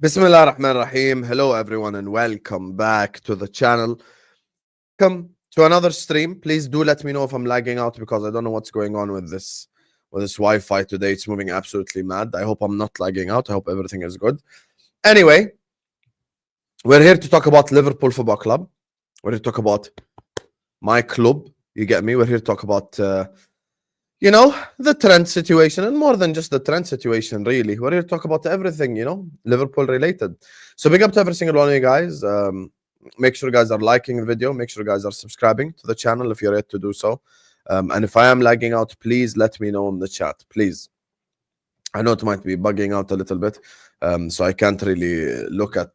Bismillah ar-Rahman ar-Rahim. Hello everyone and welcome back to the channel. Come to another stream. Please do let me know if I'm lagging out because I don't know what's going on with this Wi-Fi today. It's moving absolutely mad. I hope I'm not lagging out. I hope everything is good. Anyway, we're here to talk about Liverpool Football Club. We're here to talk about my club. You get me? We're here to talk about the Trent situation, and more than just the Trent situation, really. We're here to talk about everything, Liverpool related. So big up to every single one of you guys. Make sure you guys are liking the video. Make sure you guys are subscribing to the channel if you're yet to do so. And if I am lagging out, please let me know in the chat, please. I know it might be bugging out a little bit, so I can't really look at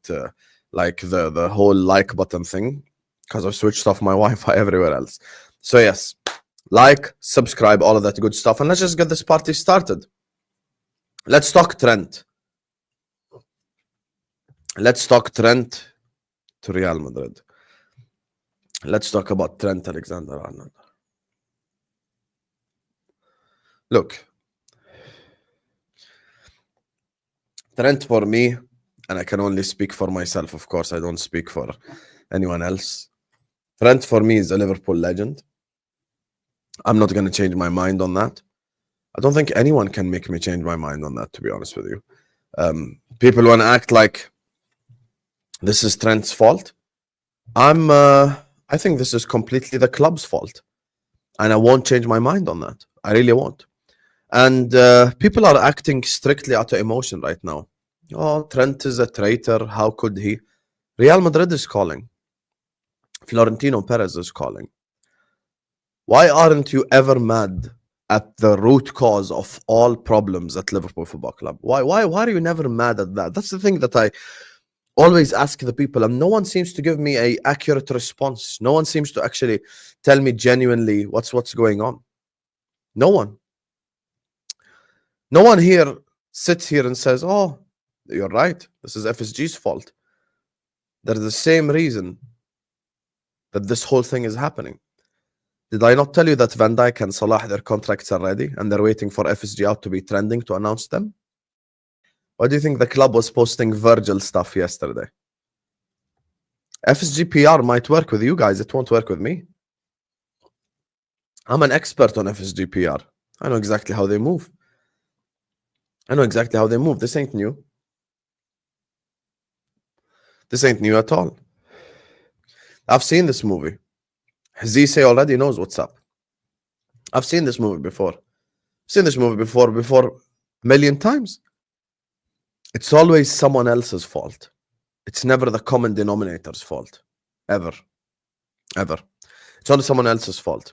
like the whole like button thing because I've switched off my Wi-Fi everywhere else. So yes, like, subscribe, all of that good stuff, and let's just get this party started. Let's talk Trent. Let's talk Trent to Real Madrid. Let's talk about Trent Alexander-Arnold. Look, Trent for me, and I can only speak for myself, of course, I don't speak for anyone else. Trent for me is a Liverpool legend. I'm not going to change my mind on that. I don't think anyone can make me change my mind on that, to be honest with you. People want to act like this is Trent's fault. I think this is completely the club's fault. And I won't change my mind on that. I really won't. And people are acting strictly out of emotion right now. Oh, Trent is a traitor. How could he? Real Madrid is calling. Florentino Perez is calling. Why aren't you ever mad at the root cause of all problems at Liverpool Football Club? Why are you never mad at that? That's the thing that I always ask the people, and no one seems to give me an accurate response. No one seems to actually tell me genuinely what's going on. No one. No one here sits here and says, oh, you're right, this is FSG's fault. There's the same reason that this whole thing is happening. Did I not tell you that Van Dijk and Salah, their contracts are ready and they're waiting for FSG out to be trending to announce them? Why do you think the club was posting Virgil stuff yesterday? FSG PR might work with you guys. It won't work with me. I'm an expert on FSG PR. I know exactly how they move. This ain't new. This ain't new at all. I've seen this movie. Zise already knows what's up. I've seen this movie before. Before a million times. It's always someone else's fault. It's never the common denominator's fault. Ever. It's always someone else's fault.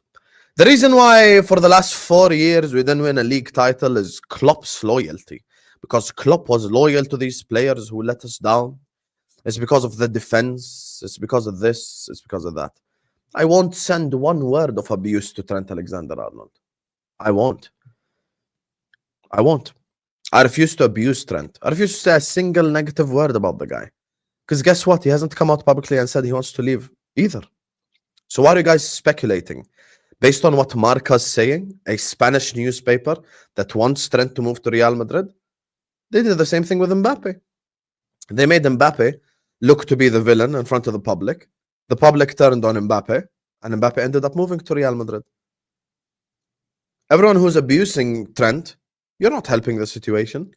The reason why for the last 4 years we didn't win a league title is Klopp's loyalty. Because Klopp was loyal to these players who let us down. It's because of the defense. It's because of this. It's because of that. I won't send one word of abuse to Trent Alexander-Arnold. I won't. I refuse to abuse Trent. I refuse to say a single negative word about the guy. Because guess what? He hasn't come out publicly and said he wants to leave either. So why are you guys speculating? Based on what Marca's saying, a Spanish newspaper that wants Trent to move to Real Madrid, they did the same thing with Mbappe. They made Mbappe look to be the villain in front of the public. The public turned on Mbappe, and Mbappe ended up moving to Real Madrid. Everyone who's abusing Trent, you're not helping the situation.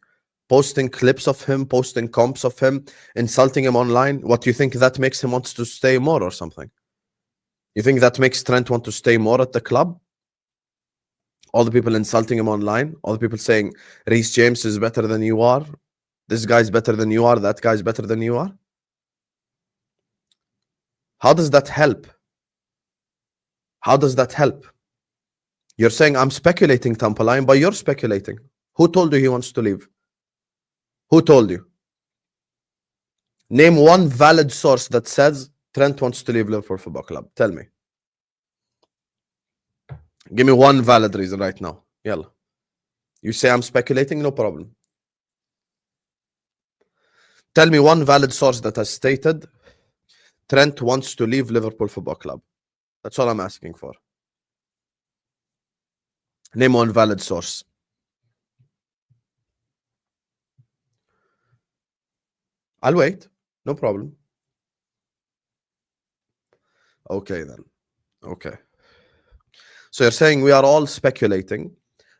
Posting clips of him, posting comps of him, insulting him online. What do you think that makes him want to stay more or something? You think that makes Trent want to stay more at the club? All the people insulting him online, all the people saying Reece James is better than you are, this guy's better than you are, that guy's better than you are. How does that help? You're saying I'm speculating, Tampaline, but you're speculating. Who told you he wants to leave? Who told you? Name one valid source that says Trent wants to leave Liverpool Football Club. Tell me. Give me one valid reason right now. Yalla. You say I'm speculating, no problem. Tell me one valid source that has stated Trent wants to leave Liverpool Football Club. That's all I'm asking for. Name one valid source. I'll wait. No problem. Okay, then. Okay. So you're saying we are all speculating,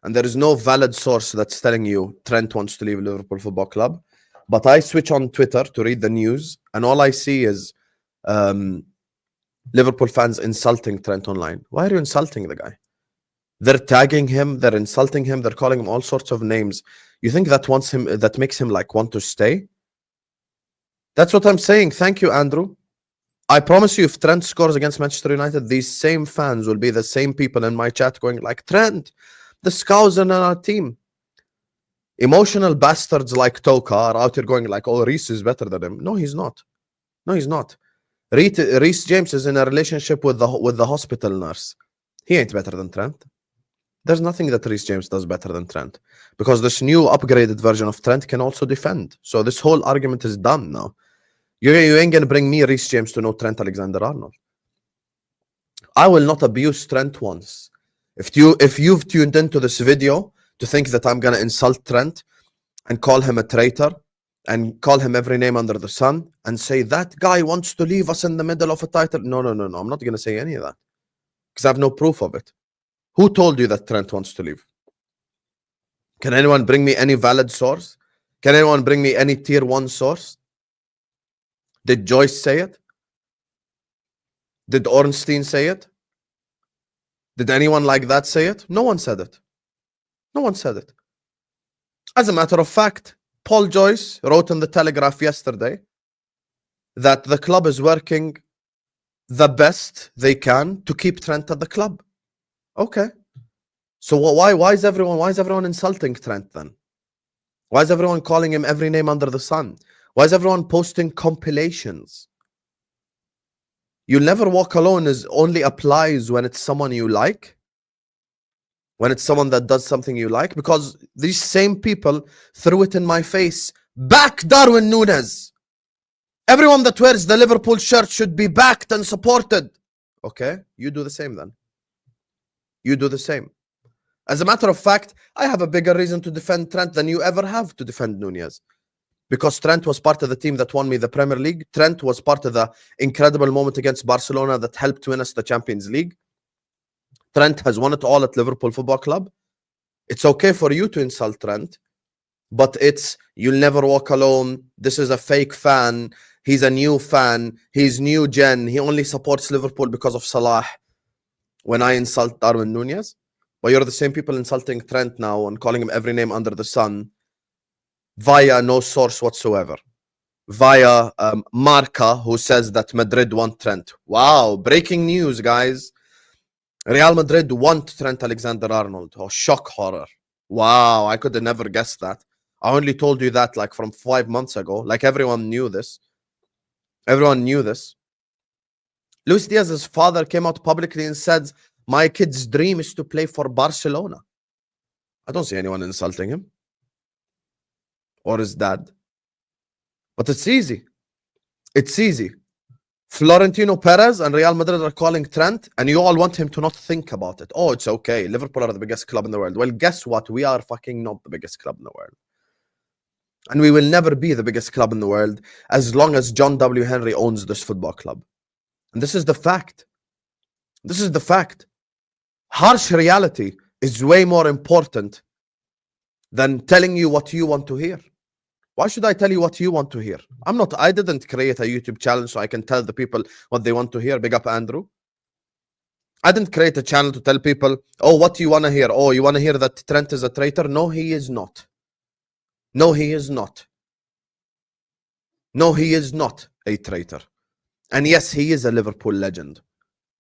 and there is no valid source that's telling you Trent wants to leave Liverpool Football Club. But I switch on Twitter to read the news, and all I see is Liverpool fans insulting Trent online. Why are you insulting the guy? They're tagging him, they're insulting him, they're calling him all sorts of names. You think that makes him like want to stay? That's what I'm saying. Thank you, Andrew. I promise you, if Trent scores against Manchester United, these same fans will be the same people in my chat going like, Trent, the Scouse in our team. Emotional bastards like Toka are out here going like, oh, Reece is better than him. No, he's not. No, he's not. Reece James is in a relationship with the hospital nurse. He ain't better than Trent. There's nothing that Reece James does better than Trent, because this new upgraded version of Trent can also defend. So this whole argument is done now. You ain't gonna bring me Reece James to know Trent Alexander-Arnold. I will not abuse Trent once. If you've tuned into this video to think that I'm gonna insult Trent and call him a traitor and call him every name under the sun and say that guy wants to leave us in the middle of a title, no. I'm not gonna say any of that because I have no proof of it. Who told you that Trent wants to leave? Can anyone bring me any valid source? Can anyone bring me any tier 1 source? Did Joyce say it? Did Ornstein say it? Did anyone like that say it? No one said it. No one said it. As a matter of fact, Paul Joyce wrote in the Telegraph yesterday that the club is working the best they can to keep Trent at the club. Okay. So why is everyone insulting Trent then? Why is everyone calling him every name under the sun? Why is everyone posting compilations? You'll never walk alone only applies when it's someone you like. When it's someone that does something you like. Because these same people threw it in my face. Back Darwin Núñez. Everyone that wears the Liverpool shirt should be backed and supported. Okay, you do the same then. You do the same. As a matter of fact, I have a bigger reason to defend Trent than you ever have to defend Núñez. Because Trent was part of the team that won me the Premier League. Trent was part of the incredible moment against Barcelona that helped win us the Champions League. Trent has won it all at Liverpool Football Club. It's okay for you to insult Trent, but it's, you'll never walk alone. This is a fake fan. He's a new fan. He's new gen. He only supports Liverpool because of Salah. When I insult Darwin Núñez, but you're the same people insulting Trent now and calling him every name under the sun via no source whatsoever. Via Marca, who says that Madrid want Trent. Wow, breaking news, guys. Real Madrid want Trent Alexander-Arnold. Oh, shock horror. Wow, I could have never guessed that. I only told you that like from 5 months ago. Like everyone knew this. Everyone knew this. Luis Diaz's father came out publicly and said, my kid's dream is to play for Barcelona. I don't see anyone insulting him. Or his dad. But it's easy. It's easy. Florentino Perez and Real Madrid are calling Trent, and you all want him to not think about it. Oh, it's okay. Liverpool are the biggest club in the world. Well, guess what? We are fucking not the biggest club in the world. And we will never be the biggest club in the world as long as John W. Henry owns this football club. And this is the fact. This is the fact. Harsh reality is way more important than telling you what you want to hear. Why should I tell you what you want to hear? I didn't create a YouTube channel so I can tell the people what they want to hear. Big up, Andrew. I didn't create a channel to tell people, oh, what do you want to hear? Oh, you want to hear that Trent is a traitor? No, he is not. No, he is not. No, he is not a traitor. And yes, he is a Liverpool legend.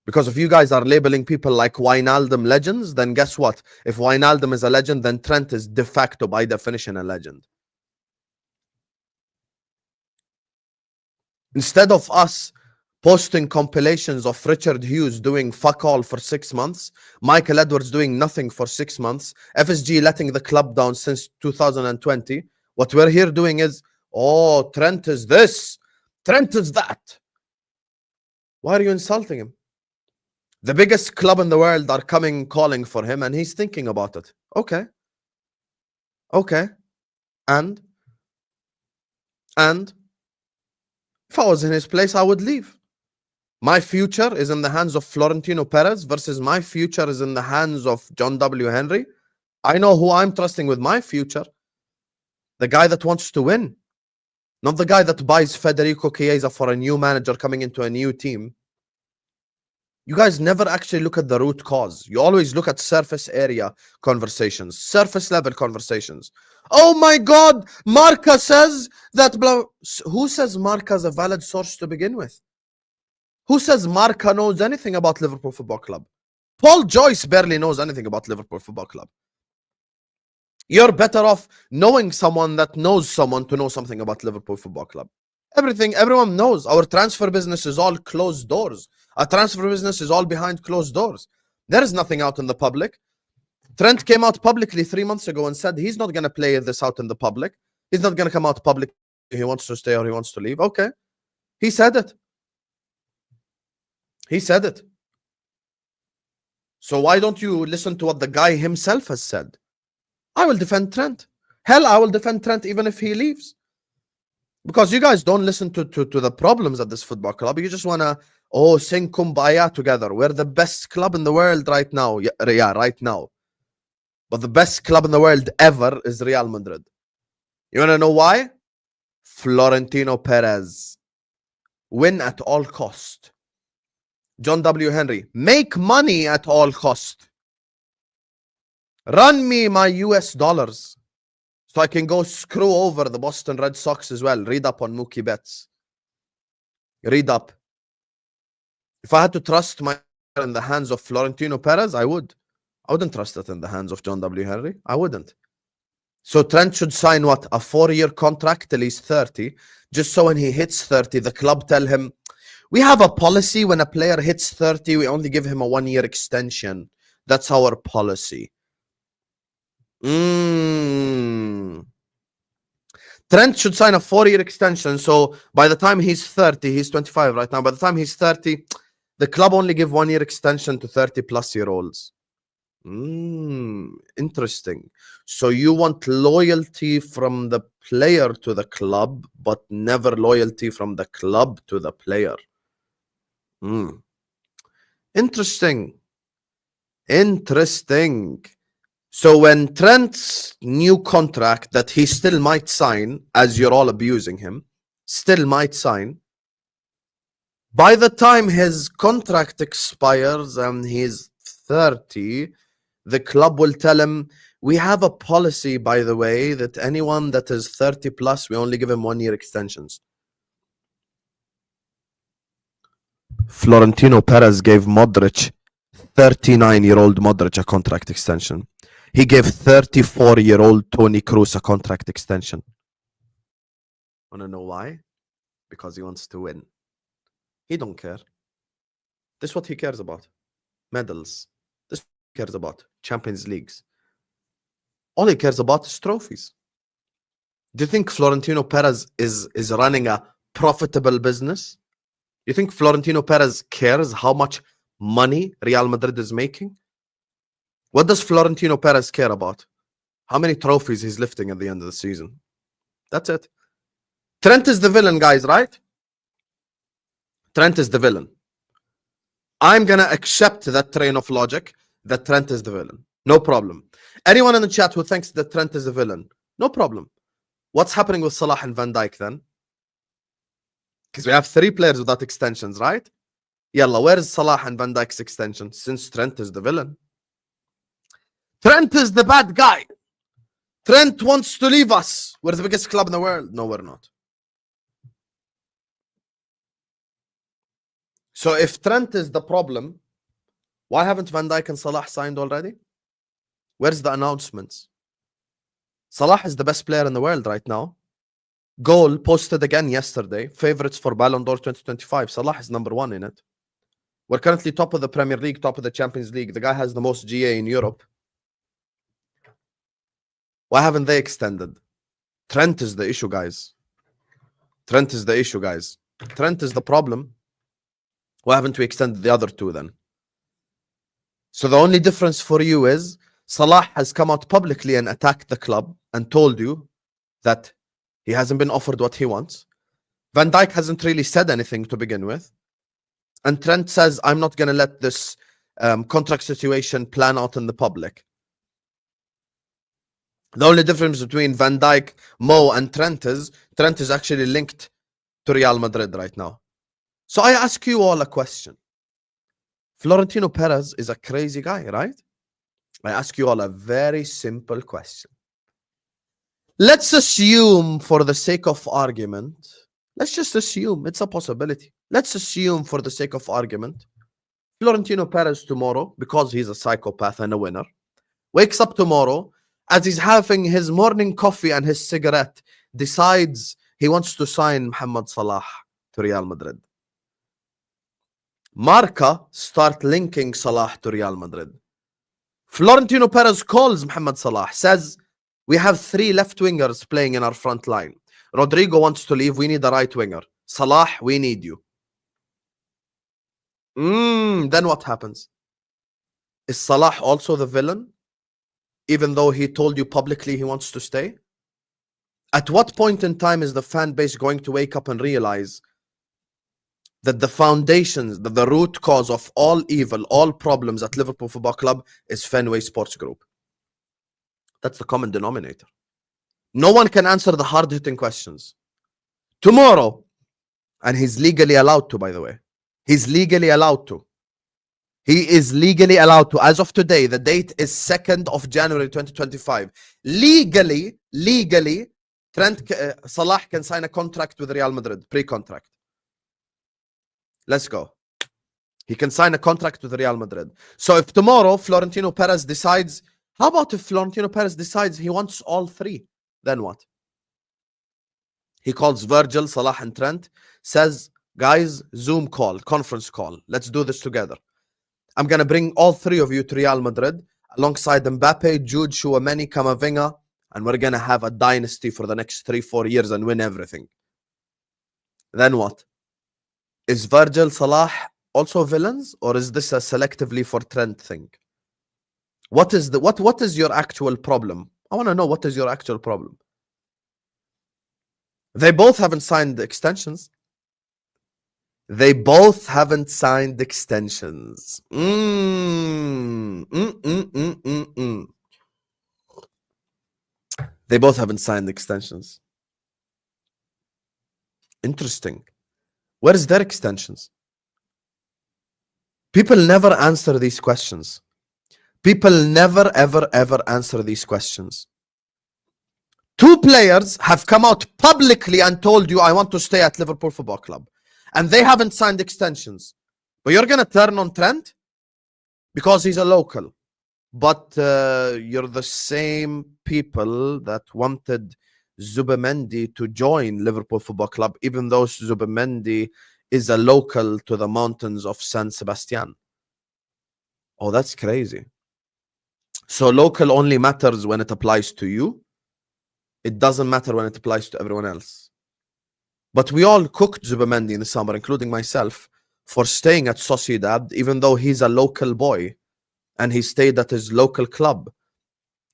Because if you guys are labeling people like Wijnaldum legends, then guess what? If Wijnaldum is a legend, then Trent is de facto, by definition, a legend. Instead of us posting compilations of Richard Hughes doing fuck all for 6 months, Michael Edwards doing nothing for 6 months, FSG letting the club down since 2020, what we're here doing is, oh, Trent is this, Trent is that. Why are you insulting him? The biggest club in the world are coming calling for him and he's thinking about it. Okay. Okay. And If I was in his place, I would leave. My future is in the hands of Florentino Perez versus my future is in the hands of John W. Henry. I know who I'm trusting with my future. The guy that wants to win. Not the guy that buys Federico Chiesa for a new manager coming into a new team. You guys never actually look at the root cause. You always look at surface area conversations, surface level conversations. Oh my God, Marca says that blah. Who says Marca is a valid source to begin with? Who says Marca knows anything about Liverpool Football Club? Paul Joyce barely knows anything about Liverpool Football Club. You're better off knowing someone that knows someone to know something about Liverpool Football Club. Everyone knows. Our transfer business is all closed doors. Our transfer business is all behind closed doors. There is nothing out in the public. Trent came out publicly 3 months ago and said he's not going to play this out in the public. He's not going to come out public. He wants to stay or he wants to leave. Okay. He said it. He said it. So why don't you listen to what the guy himself has said? I will defend Trent. Hell, I will defend Trent even if he leaves. Because you guys don't listen to the problems at this football club. You just want to, sing kumbaya together. We're the best club in the world right now. Yeah, right now. But the best club in the world ever is Real Madrid. You want to know why? Florentino Perez. Win at all cost. John W. Henry. Make money at all cost. Run me my US dollars so I can go screw over the Boston Red Sox as well. Read up on Mookie Betts. Read up. If I had to trust my in the hands of Florentino Perez, I would. I wouldn't trust it in the hands of John W. Henry. I wouldn't. So Trent should sign what? A 4-year contract till he's 30. Just so when he hits 30, the club tell him, we have a policy when a player hits 30, we only give him a 1-year extension. That's our policy. Trent should sign a 4-year extension. So by the time he's 30, he's 25 right now. By the time he's 30, the club only give 1-year extension to 30-plus-year-olds. Interesting. So you want loyalty from the player to the club, but never loyalty from the club to the player. Interesting. Interesting. So when Trent's new contract that he still might sign, as you're all abusing him, still might sign, by the time his contract expires and he's 30, the club will tell him, we have a policy, by the way, that anyone that is 30 plus, we only give him 1-year extensions. Florentino Perez gave Modric, 39-year-old Modric, a contract extension. He gave 34-year-old Toni Kroos a contract extension. Want to know why? Because he wants to win. He don't care. This is what he cares about. Medals. This is what he cares about. Champions Leagues. All he cares about is trophies. Do you think Florentino Perez is running a profitable business? You think Florentino Perez cares how much money Real Madrid is making? What does Florentino Perez care about? How many trophies he's lifting at the end of the season? That's it. Trent is the villain, guys, right? Trent is the villain. I'm going to accept that train of logic that Trent is the villain. No problem. Anyone in the chat who thinks that Trent is the villain, no problem. What's happening with Salah and Van Dijk then? Because we have 3 players without extensions, right? Yalla, where is Salah and Van Dijk's extension? Since Trent is the villain. Trent is the bad guy. Trent wants to leave us. We're the biggest club in the world. No, we're not. So if Trent is the problem, why haven't Van Dijk and Salah signed already? Where's the announcements? Salah is the best player in the world right now. Goal posted again yesterday. Favorites for Ballon d'Or 2025. Salah is number 1 in it. We're currently top of the Premier League, top of the Champions League. The guy has the most GA in Europe. Why haven't they extended? Trent is the issue, guys. Trent is the issue, guys. Trent is the problem. Why haven't we extended the other 2 then? So the only difference for you is Salah has come out publicly and attacked the club and told you that he hasn't been offered what he wants. Van Dijk hasn't really said anything to begin with. And Trent says, I'm not going to let this contract situation plan out in the public. The only difference between Van Dijk, Mo, and Trent is actually linked to Real Madrid right now. So I ask you all a question. Florentino Perez is a crazy guy, right? I ask you all a very simple question. Let's assume for the sake of argument, let's just assume it's a possibility. Let's assume for the sake of argument, Florentino Perez tomorrow, because he's a psychopath and a winner, wakes up tomorrow as he's having his morning coffee and his cigarette, decides he wants to sign Mohamed Salah to Real Madrid. Marca start linking Salah to Real Madrid. Florentino Perez calls Mohamed Salah, says, we have 3 left wingers playing in our front line. Rodrigo wants to leave, we need a right winger. Salah, we need you. Then what happens? Is Salah also the villain? Even though he told you publicly he wants to stay? At what point in time is the fan base going to wake up and realize that the foundations, that the root cause of all evil, all problems at Liverpool Football Club is Fenway Sports Group? That's the common denominator. No one can answer the hard-hitting questions. Tomorrow, and he's legally allowed to, by the way. He's legally allowed to. He is legally allowed to. As of today, the date is 2nd of January 2025. Legally, Salah can sign a contract with Real Madrid, pre-contract. Let's go. He can sign a contract with Real Madrid. So if tomorrow Florentino Perez decides, how about if Florentino Perez decides he wants all 3? Then what? He calls Virgil, Salah, and Trent, says, guys, Zoom call, conference call. Let's do this together. I'm going to bring all 3 of you to Real Madrid alongside Mbappe, Jude, Chouameni, Camavinga, and we're going to have a dynasty for the next 3-4 years and win everything. Then what? Is Virgil, Salah also villains, or is this a selectively for Trent thing? What is your actual problem? I want to know, what is your actual problem? They both haven't signed the extensions. They both haven't signed extensions. They both haven't signed extensions. Interesting. Where is their extensions? People never answer these questions. People never, ever, ever answer these questions. 2 players have come out publicly and told you, I want to stay at Liverpool Football Club. And they haven't signed extensions. But you're going to turn on Trent because he's a local. But you're the same people that wanted Zubimendi to join Liverpool Football Club, even though Zubimendi is a local to the mountains of San Sebastian. Oh, that's crazy. So local only matters when it applies to you. It doesn't matter when it applies to everyone else. But we all cooked Zubimendi in the summer, including myself, for staying at Sociedad, even though he's a local boy and he stayed at his local club.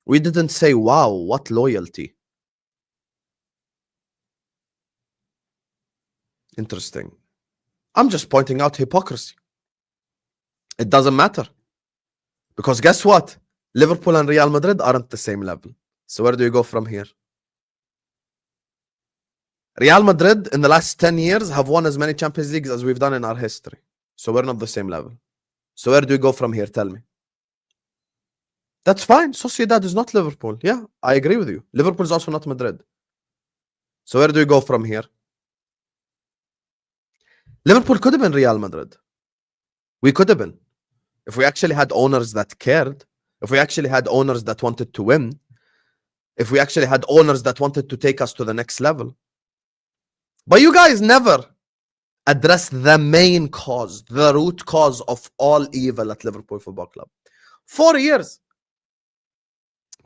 We didn't say, wow, what loyalty. Interesting. I'm just pointing out hypocrisy. It doesn't matter. Because guess what? Liverpool and Real Madrid aren't the same level. So where do you go from here? Real Madrid in the last 10 years have won as many Champions Leagues as we've done in our history. So we're not the same level. So where do we go from here? Tell me. That's fine. Sociedad is not Liverpool. Yeah, I agree with you. Liverpool is also not Madrid. So where do we go from here? Liverpool could have been Real Madrid. We could have been. If we actually had owners that cared, if we actually had owners that wanted to win, if we actually had owners that wanted to take us to the next level. But you guys never address the main cause, the root cause of all evil at Liverpool Football Club. 4 years.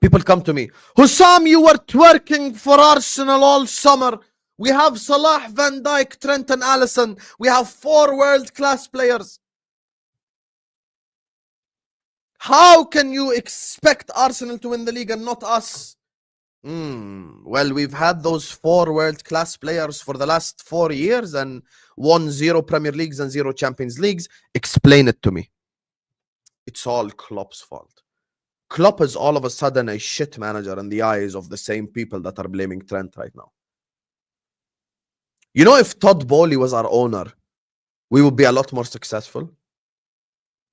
People come to me, Husam, you were twerking for Arsenal all summer. We have Salah, Van Dijk, Trent and Alisson. We have 4 world-class players. How can you expect Arsenal to win the league and not us? Well, we've had those 4 world-class players for the last 4 years and won 0 Premier Leagues and 0 Champions Leagues. Explain it to me. It's all Klopp's fault. Klopp is all of a sudden a shit manager in the eyes of the same people that are blaming Trent right now. You know, if Todd Bowley was our owner, we would be a lot more successful.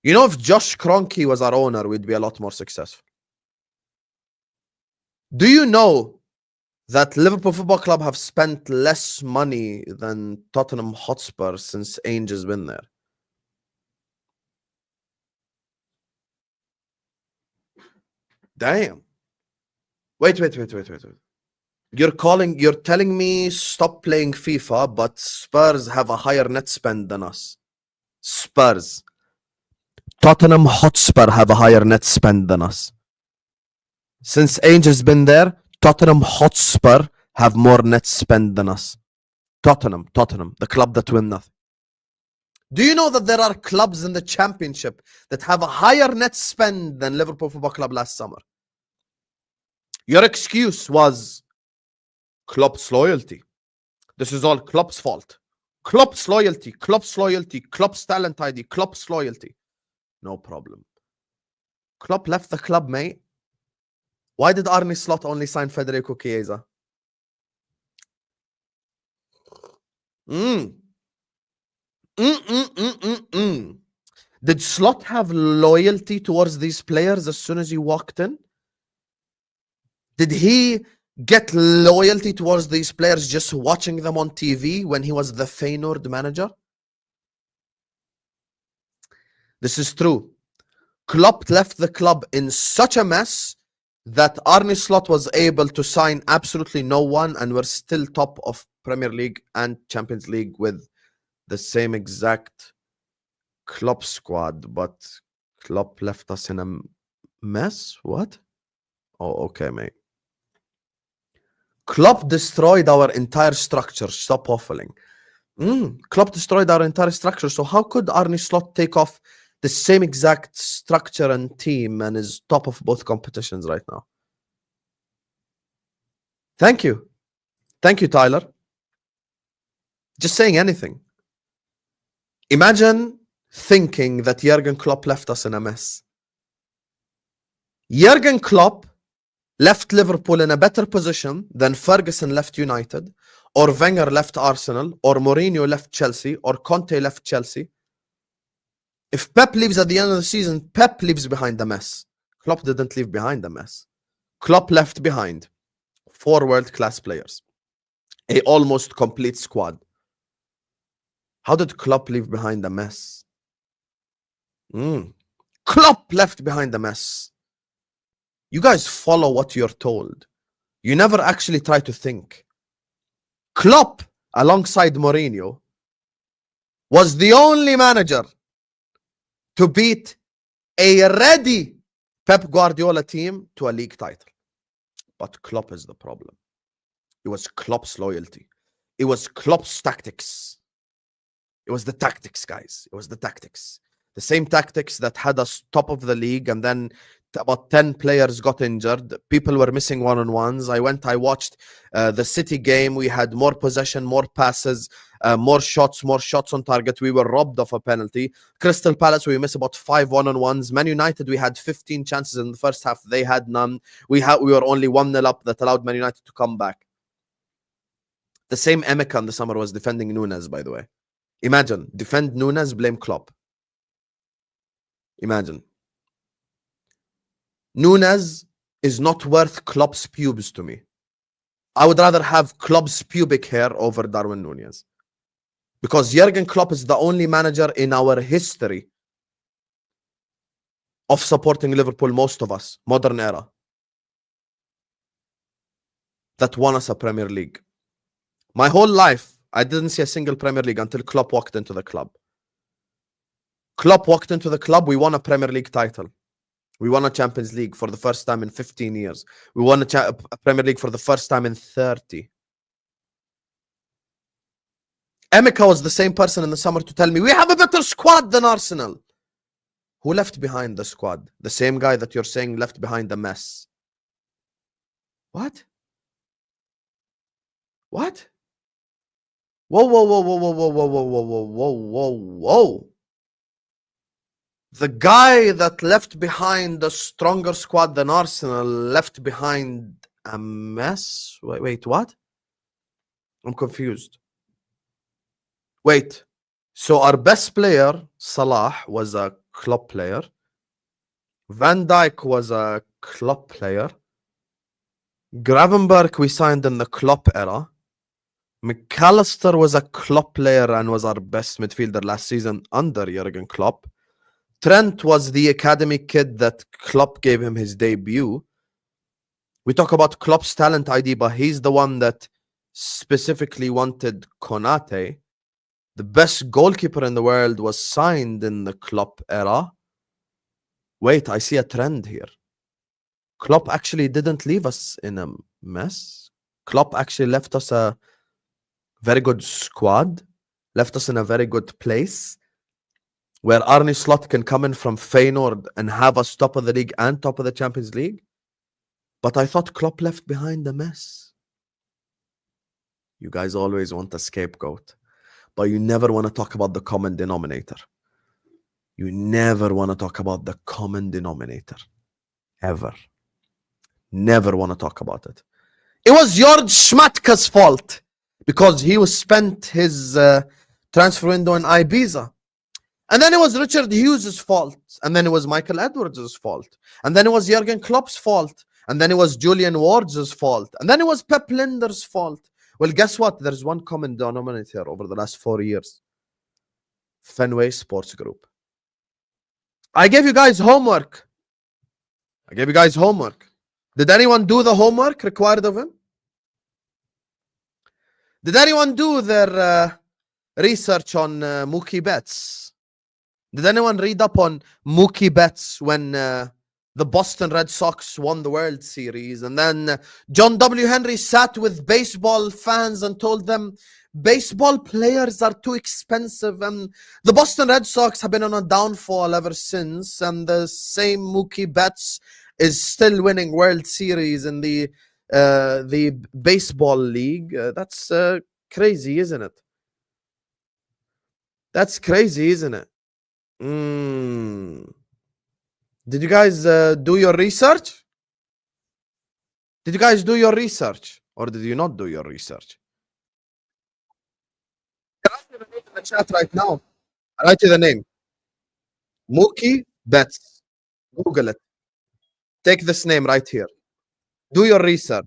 You know, if Josh Kroenke was our owner, we'd be a lot more successful. Do you know that Liverpool Football Club have spent less money than Tottenham Hotspur since Ainge has been there? Damn. Wait. You're telling me stop playing FIFA, but Spurs have a higher net spend than us. Spurs. Tottenham Hotspur have a higher net spend than us. Since Ainge has been there, Tottenham Hotspur have more net spend than us. Tottenham, the club that win nothing. Do you know that there are clubs in the Championship that have a higher net spend than Liverpool Football Club last summer? Your excuse was Klopp's loyalty. This is all Klopp's fault. Klopp's loyalty, Klopp's talent ID, Klopp's loyalty. No problem. Klopp left the club, mate. Why did Arne Slot only sign Federico Chiesa? Did Slot have loyalty towards these players as soon as he walked in? Did he get loyalty towards these players just watching them on TV when he was the Feyenoord manager? This is true. Klopp left the club in such a mess that Arne Slot was able to sign absolutely no one, and we're still top of Premier League and Champions League with the same exact Klopp squad, but Klopp left us in a mess? What? Oh, okay, mate. Klopp destroyed our entire structure. Stop waffling. Klopp destroyed our entire structure. So how could Arne Slot take off the same exact structure and team and is top of both competitions right now? Thank you. Thank you, Tyler. Just saying anything. Imagine thinking that Jurgen Klopp left us in a mess. Jurgen Klopp left Liverpool in a better position than Ferguson left United, or Wenger left Arsenal, or Mourinho left Chelsea, or Conte left Chelsea. If Pep leaves at the end of the season, Pep leaves behind the mess. Klopp didn't leave behind the mess. Klopp left behind 4 world-class players, a almost complete squad. How did Klopp leave behind the mess? Klopp left behind the mess. You guys follow what you're told. You never actually try to think. Klopp, alongside Mourinho, was the only manager to beat a ready Pep Guardiola team to a league title. But Klopp is the problem. It was Klopp's loyalty. It was Klopp's tactics. It was the tactics, guys. It was the tactics. The same tactics that had us top of the league, and then about 10 players got injured. People were missing one-on-ones. I watched the City game. We had more possession, more passes, more shots on target. We were robbed of a penalty. Crystal Palace, we missed about 5 one-on-ones. Man United, we had 15 chances in the first half. They had none. We were only 1-0 up. That allowed Man United to come back. The same Emeka in the summer was defending Nunes, by the way. Imagine, defend Nunes, blame Klopp. Imagine. Nunes is not worth Klopp's pubes to me. I would rather have Klopp's pubic hair over Darwin Núñez. Because Jurgen Klopp is the only manager in our history of supporting Liverpool, most of us, modern era, that won us a Premier League. My whole life, I didn't see a single Premier League until Klopp walked into the club. Klopp walked into the club, we won a Premier League title. We won a Champions League for the first time in 15 years. We won a Premier League for the first time in 30. Emeka was the same person in the summer to tell me, we have a better squad than Arsenal. Who left behind the squad? The same guy that you're saying left behind the mess. What? What? Whoa, whoa, whoa, whoa, whoa, whoa, whoa, whoa, whoa, whoa, whoa, whoa. The guy that left behind a stronger squad than Arsenal left behind a mess? Wait, what? I'm confused. Wait. So our best player, Salah, was a Klopp player. Van Dijk was a Klopp player. Gravenberch we signed in the Klopp era. McAllister was a Klopp player and was our best midfielder last season under Jurgen Klopp. Trent was the academy kid that Klopp gave him his debut. We talk about Klopp's talent ID, but he's the one that specifically wanted Konate. The best goalkeeper in the world was signed in the Klopp era. Wait, I see a trend here. Klopp actually didn't leave us in a mess. Klopp actually left us a very good squad, left us in a very good place, where Arne Slot can come in from Feyenoord and have us top of the league and top of the Champions League. But I thought Klopp left behind a mess. You guys always want a scapegoat, but you never want to talk about the common denominator. You never want to talk about the common denominator. Ever. Never want to talk about it. It was George Schmatka's fault because he was spent his transfer window in Ibiza. And then it was Richard Hughes' fault. And then it was Michael Edwards' fault. And then it was Jurgen Klopp's fault. And then it was Julian Ward's fault. And then it was Pep Linder's fault. Well, guess what? There's one common denominator over the last 4 years. Fenway Sports Group. I gave you guys homework. Did anyone do the homework required of him? Did anyone do their research on Mookie Betts? Did anyone read up on Mookie Betts when the Boston Red Sox won the World Series? And then John W. Henry sat with baseball fans and told them, baseball players are too expensive. And the Boston Red Sox have been on a downfall ever since. And the same Mookie Betts is still winning World Series in the baseball league. That's crazy, isn't it? That's crazy, isn't it? Did you guys do your research? Did you guys do your research? Or did you not do your research? Write the name in the chat right now. Write you the name. Mookie Betts. Google it. Take this name right here. Do your research.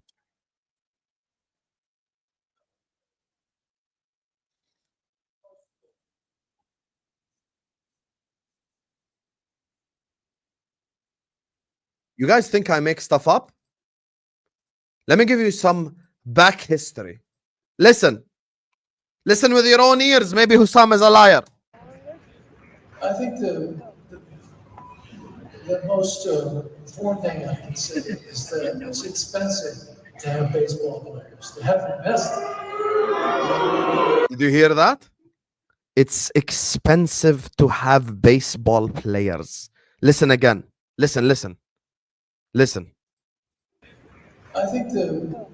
You guys think I make stuff up? Let me give you some back history. Listen. Listen with your own ears. Maybe Husam is a liar. I think the most important thing I can say is that it's expensive to have baseball players. To have the best. Did you hear that? It's expensive to have baseball players. Listen again. Listen. I think the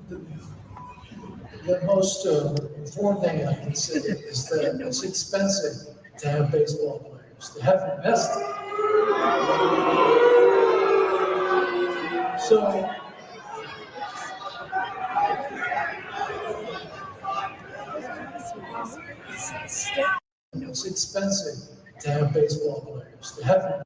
most important thing I can say is that it's expensive to have baseball players. To have the best. So it's expensive to have baseball players. To have.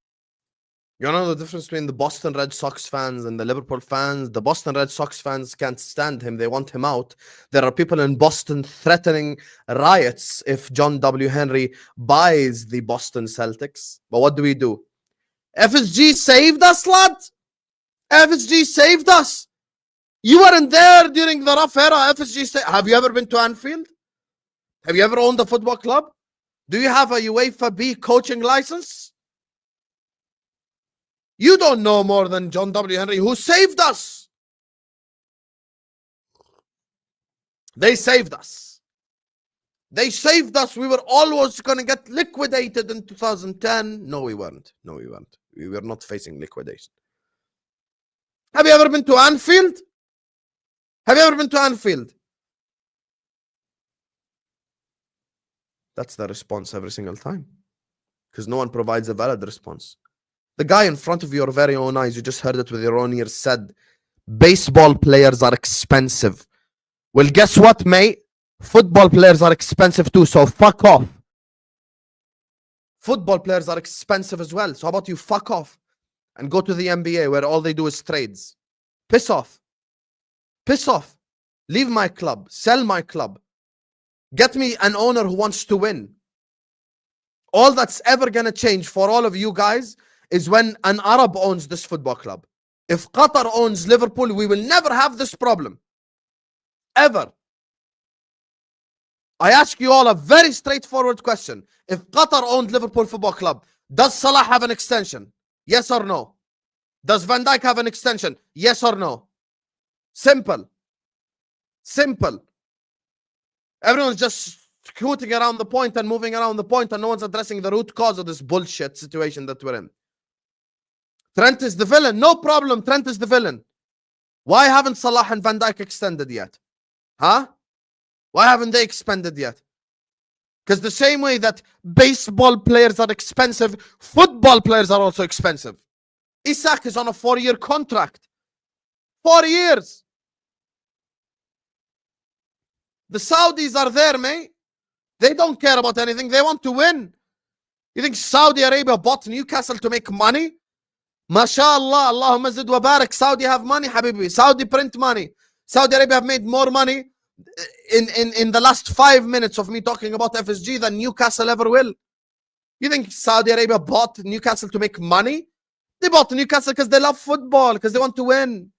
You know the difference between the Boston Red Sox fans and the Liverpool fans? The Boston Red Sox fans can't stand him. They want him out. There are people in Boston threatening riots if John W. Henry buys the Boston Celtics. But what do? FSG saved us, lad. FSG saved us. You weren't there during the rough era. FSG have you ever been to Anfield? Have you ever owned a football club? Do you have a UEFA B coaching license? You don't know more than John W. Henry, who saved us. They saved us. They saved us. We were always going to get liquidated in 2010. No, we weren't. We were not facing liquidation. Have you ever been to Anfield? That's the response every single time. Because no one provides a valid response. The guy in front of your very own eyes, you just heard it with your own ears, said, baseball players are expensive. Well, guess what, mate? Football players are expensive too, so fuck off. Football players are expensive as well. So how about you fuck off and go to the NBA where all they do is trades? Piss off. Piss off. Leave my club. Sell my club. Get me an owner who wants to win. All that's ever going to change for all of you guys is when an Arab owns this football club. If Qatar owns Liverpool, we will never have this problem. Ever. I ask you all a very straightforward question. If Qatar owned Liverpool Football Club, does Salah have an extension? Yes or no? Does Van Dijk have an extension? Yes or no? Simple. Simple. Everyone's just scooting around the point and moving around the point, and no one's addressing the root cause of this bullshit situation that we're in. Trent is the villain. No problem. Trent is the villain. Why haven't Salah and Van Dijk extended yet? Huh? Why haven't they expanded yet? Because the same way that baseball players are expensive, football players are also expensive. Isak is on a 4-year contract. 4 years. The Saudis are there, mate. They don't care about anything. They want to win. You think Saudi Arabia bought Newcastle to make money? MashaAllah, Allahumma zid wa barak. Saudi have money, habibi. Saudi print money. Saudi Arabia have made more money in the last 5 minutes of me talking about FSG than Newcastle ever will. You think Saudi Arabia bought Newcastle to make money? They bought Newcastle because they love football, because they want to win.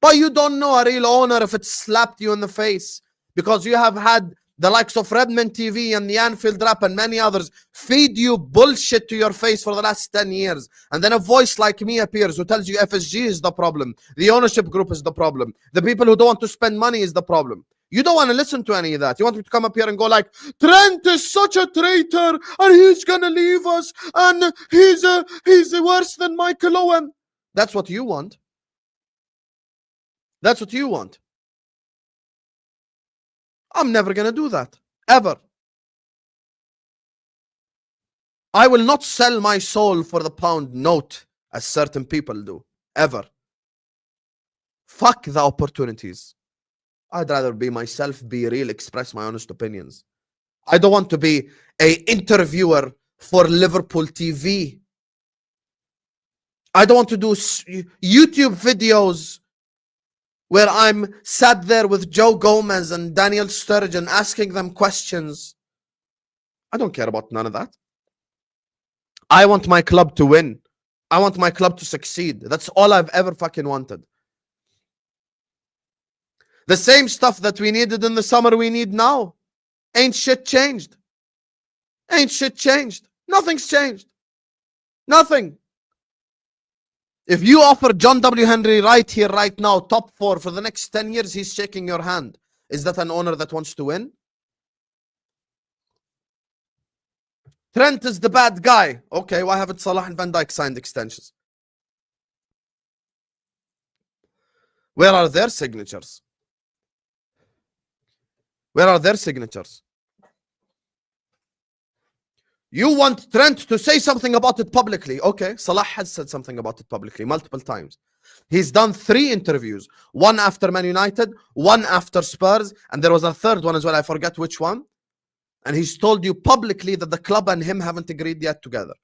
But you don't know a real owner if it slapped you in the face, because you have had the likes of Redmond TV and the Anfield Rap and many others feed you bullshit to your face for the last 10 years. And then a voice like me appears who tells you FSG is the problem. The ownership group is the problem. The people who don't want to spend money is the problem. You don't want to listen to any of that. You want me to come up here and go like, Trent is such a traitor and he's going to leave us and he's worse than Michael Owen. That's what you want. That's what you want. I'm never going to do that. Ever. I will not sell my soul for the pound note as certain people do. Ever. Fuck the opportunities. I'd rather be myself, be real, express my honest opinions. I don't want to be an interviewer for Liverpool TV. I don't want to do YouTube videos where I'm sat there with Joe Gomez and Daniel Sturgeon asking them questions. I don't care about none of that. I want my club to win. I want my club to succeed. That's all I've ever fucking wanted. The same stuff that we needed in the summer we need now. Ain't shit changed. Ain't shit changed. Nothing's changed. Nothing. If you offer John W. Henry right here, right now, top 4 for the next 10 years, he's shaking your hand. Is that an owner that wants to win? Trent is the bad guy. Okay, why haven't Salah and Van Dijk signed extensions? Where are their signatures? Where are their signatures? You want Trent to say something about it publicly. Okay, Salah has said something about it publicly multiple times. He's done 3 interviews. One after Man United, one after Spurs, and there was a third one as well. I forget which one. And he's told you publicly that the club and him haven't agreed yet together.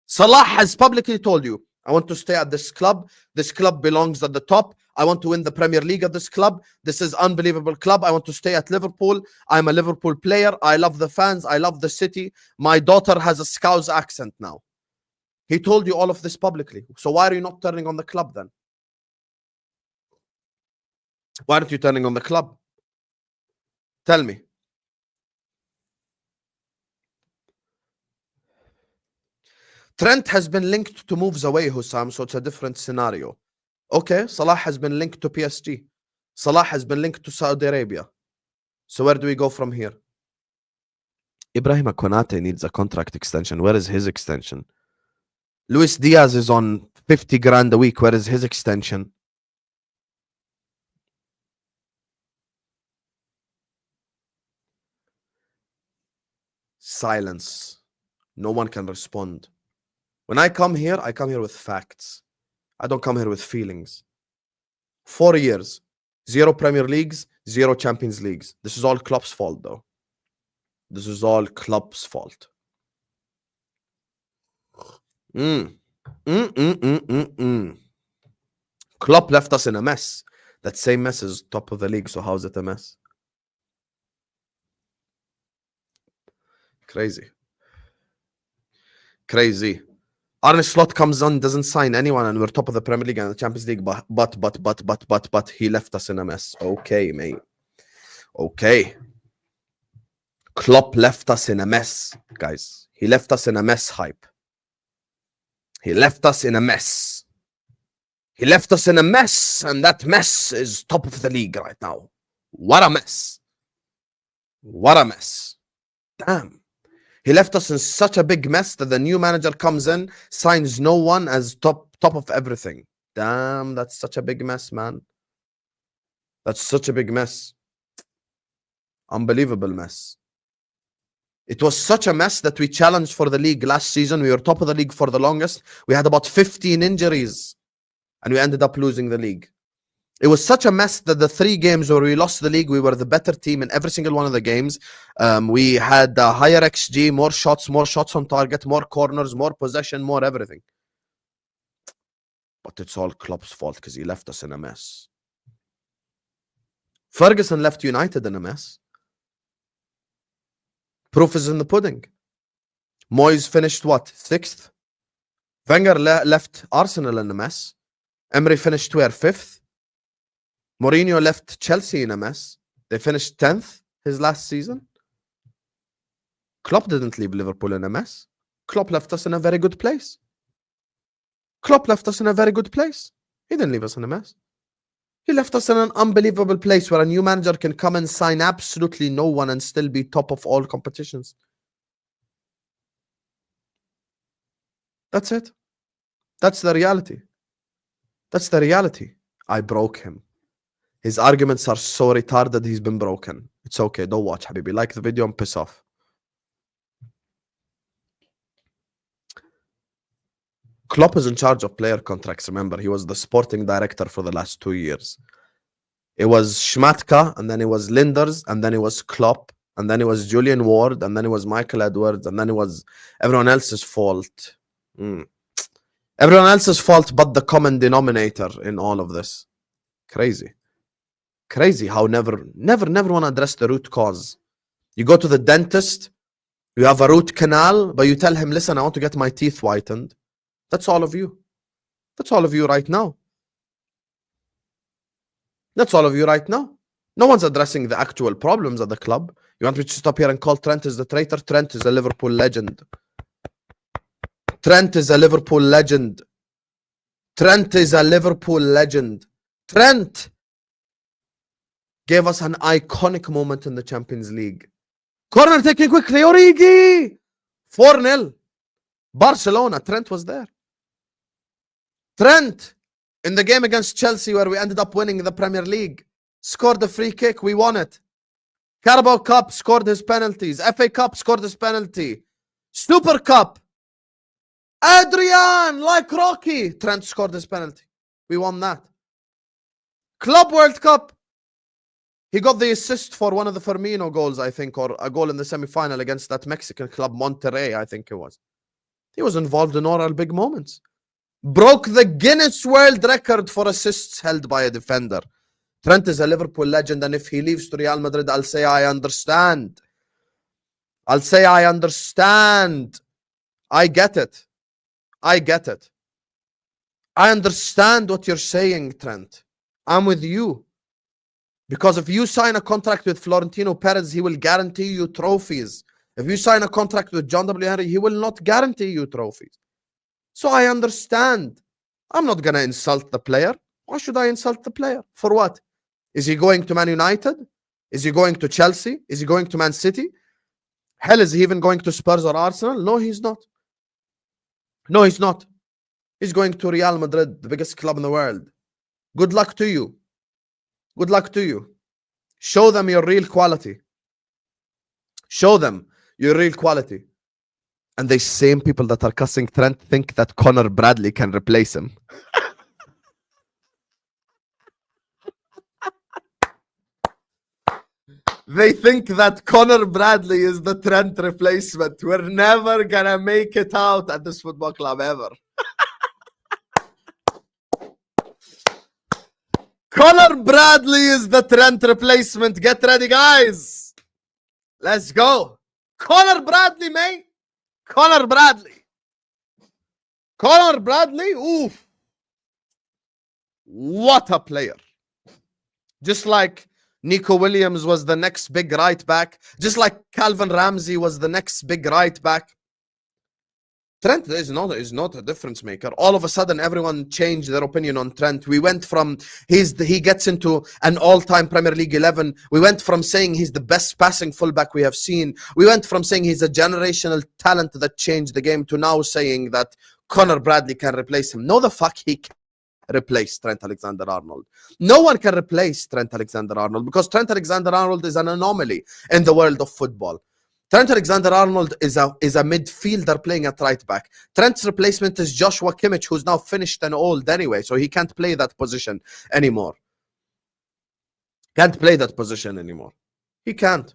Salah has publicly told you, I want to stay at this club. This club belongs at the top. I want to win the Premier League at this club. This is unbelievable club. I want to stay at Liverpool. I'm a Liverpool player. I love the fans. I love the city. My daughter has a Scouse accent now. He told you all of this publicly. So why are you not turning on the club then? Why aren't you turning on the club? Tell me. Trent has been linked to moves away, Husam, so it's a different scenario. Okay, Salah has been linked to PSG. Salah has been linked to Saudi Arabia. So where do we go from here? Ibrahim Konate needs a contract extension. Where is his extension? Luis Diaz is on 50 grand a week. Where is his extension? Silence. No one can respond. When I come here with facts. I don't come here with feelings. 4 years, 0 Premier Leagues, 0 Champions Leagues. This is all Klopp's fault, though. This is all Klopp's fault. Klopp left us in a mess. That same mess is top of the league, so how's it a mess? Crazy. Arne Slot comes on, doesn't sign anyone, and we're top of the Premier League and the Champions League, but he left us in a mess. Okay, mate. Okay. Klopp left us in a mess, guys. He left us in a mess hype. He left us in a mess. He left us in a mess, and that mess is top of the league right now. What a mess. What a mess. Damn. He left us in such a big mess that the new manager comes in, signs no one as top of everything. Damn, that's such a big mess, man. That's such a big mess. Unbelievable mess. It was such a mess that we challenged for the league last season. We were top of the league for the longest. We had about 15 injuries, and we ended up losing the league. It was such a mess that the 3 games where we lost the league, we were the better team in every single one of the games. We had a higher XG, more shots on target, more corners, more possession, more everything. But it's all Klopp's fault because he left us in a mess. Ferguson left United in a mess. Proof is in the pudding. Moyes finished what? 6th? Wenger left Arsenal in a mess. Emery finished where? 5th? Mourinho left Chelsea in a mess. They finished 10th his last season. Klopp didn't leave Liverpool in a mess. Klopp left us in a very good place. Klopp left us in a very good place. He didn't leave us in a mess. He left us in an unbelievable place where a new manager can come and sign absolutely no one and still be top of all competitions. That's it. That's the reality. That's the reality. I broke him. His arguments are so retarded, he's been broken. It's okay. Don't watch, Habibi. Like the video and piss off. Klopp is in charge of player contracts. Remember, he was the sporting director for the last 2 years. It was Schmatka, and then it was Linders, and then it was Klopp, and then it was Julian Ward, and then it was Michael Edwards, and then it was everyone else's fault. Everyone else's fault but the common denominator in all of this. Crazy. Crazy how never want to address the root cause. You go to the dentist, you have a root canal, but you tell him, listen, I want to get my teeth whitened. That's all of you. That's all of you right now. That's all of you right now. No one's addressing the actual problems at the club. You want me to stop here and call Trent as the traitor? Trent is a Liverpool legend. Trent is a Liverpool legend. Trent is a Liverpool legend. Trent gave us an iconic moment in the Champions League. Corner taken quickly. Origi. 4-0. Barcelona. Trent was there. Trent, in the game against Chelsea where we ended up winning the Premier League, scored the free kick. We won it. Carabao Cup, scored his penalties. FA Cup, scored his penalty. Super Cup, Adrian, like Rocky. Trent scored his penalty. We won that. Club World Cup, he got the assist for one of the Firmino goals, I think, or a goal in the semi-final against that Mexican club, Monterrey, I think it was. He was involved in all our big moments. Broke the Guinness World Record for assists held by a defender. Trent is a Liverpool legend, and if he leaves to Real Madrid, I'll say I understand. I'll say I understand. I get it. I get it. I understand what you're saying, Trent. I'm with you. Because if you sign a contract with Florentino Perez, he will guarantee you trophies. If you sign a contract with John W. Henry, he will not guarantee you trophies. So I understand. I'm not going to insult the player. Why should I insult the player? For what? Is he going to Man United? Is he going to Chelsea? Is he going to Man City? Hell, is he even going to Spurs or Arsenal? No, he's not. No, he's not. He's going to Real Madrid, the biggest club in the world. Good luck to you. Good luck to you. Show them your real quality. Show them. You're real quality. And the same people that are cussing Trent think that Connor Bradley can replace him. They think that Connor Bradley is the Trent replacement. We're never gonna make it out at this football club ever. Connor Bradley is the Trent replacement. Get ready, guys. Let's go. Connor Bradley, mate. Connor Bradley. Connor Bradley. Oof. What a player. Just like Nico Williams was the next big right back. Just like Calvin Ramsey was the next big right back. Trent is not a difference maker. All of a sudden, everyone changed their opinion on Trent. We went from he gets into an all-time Premier League 11. We went from saying he's the best passing fullback we have seen. We went from saying he's a generational talent that changed the game to now saying that Connor Bradley can replace him. No, the fuck he can't replace Trent Alexander-Arnold. No one can replace Trent Alexander-Arnold because Trent Alexander-Arnold is an anomaly in the world of football. Trent Alexander-Arnold is a midfielder playing at right back. Trent's replacement is Joshua Kimmich, who's now finished and old anyway, so he can't play that position anymore. Can't play that position anymore. He can't.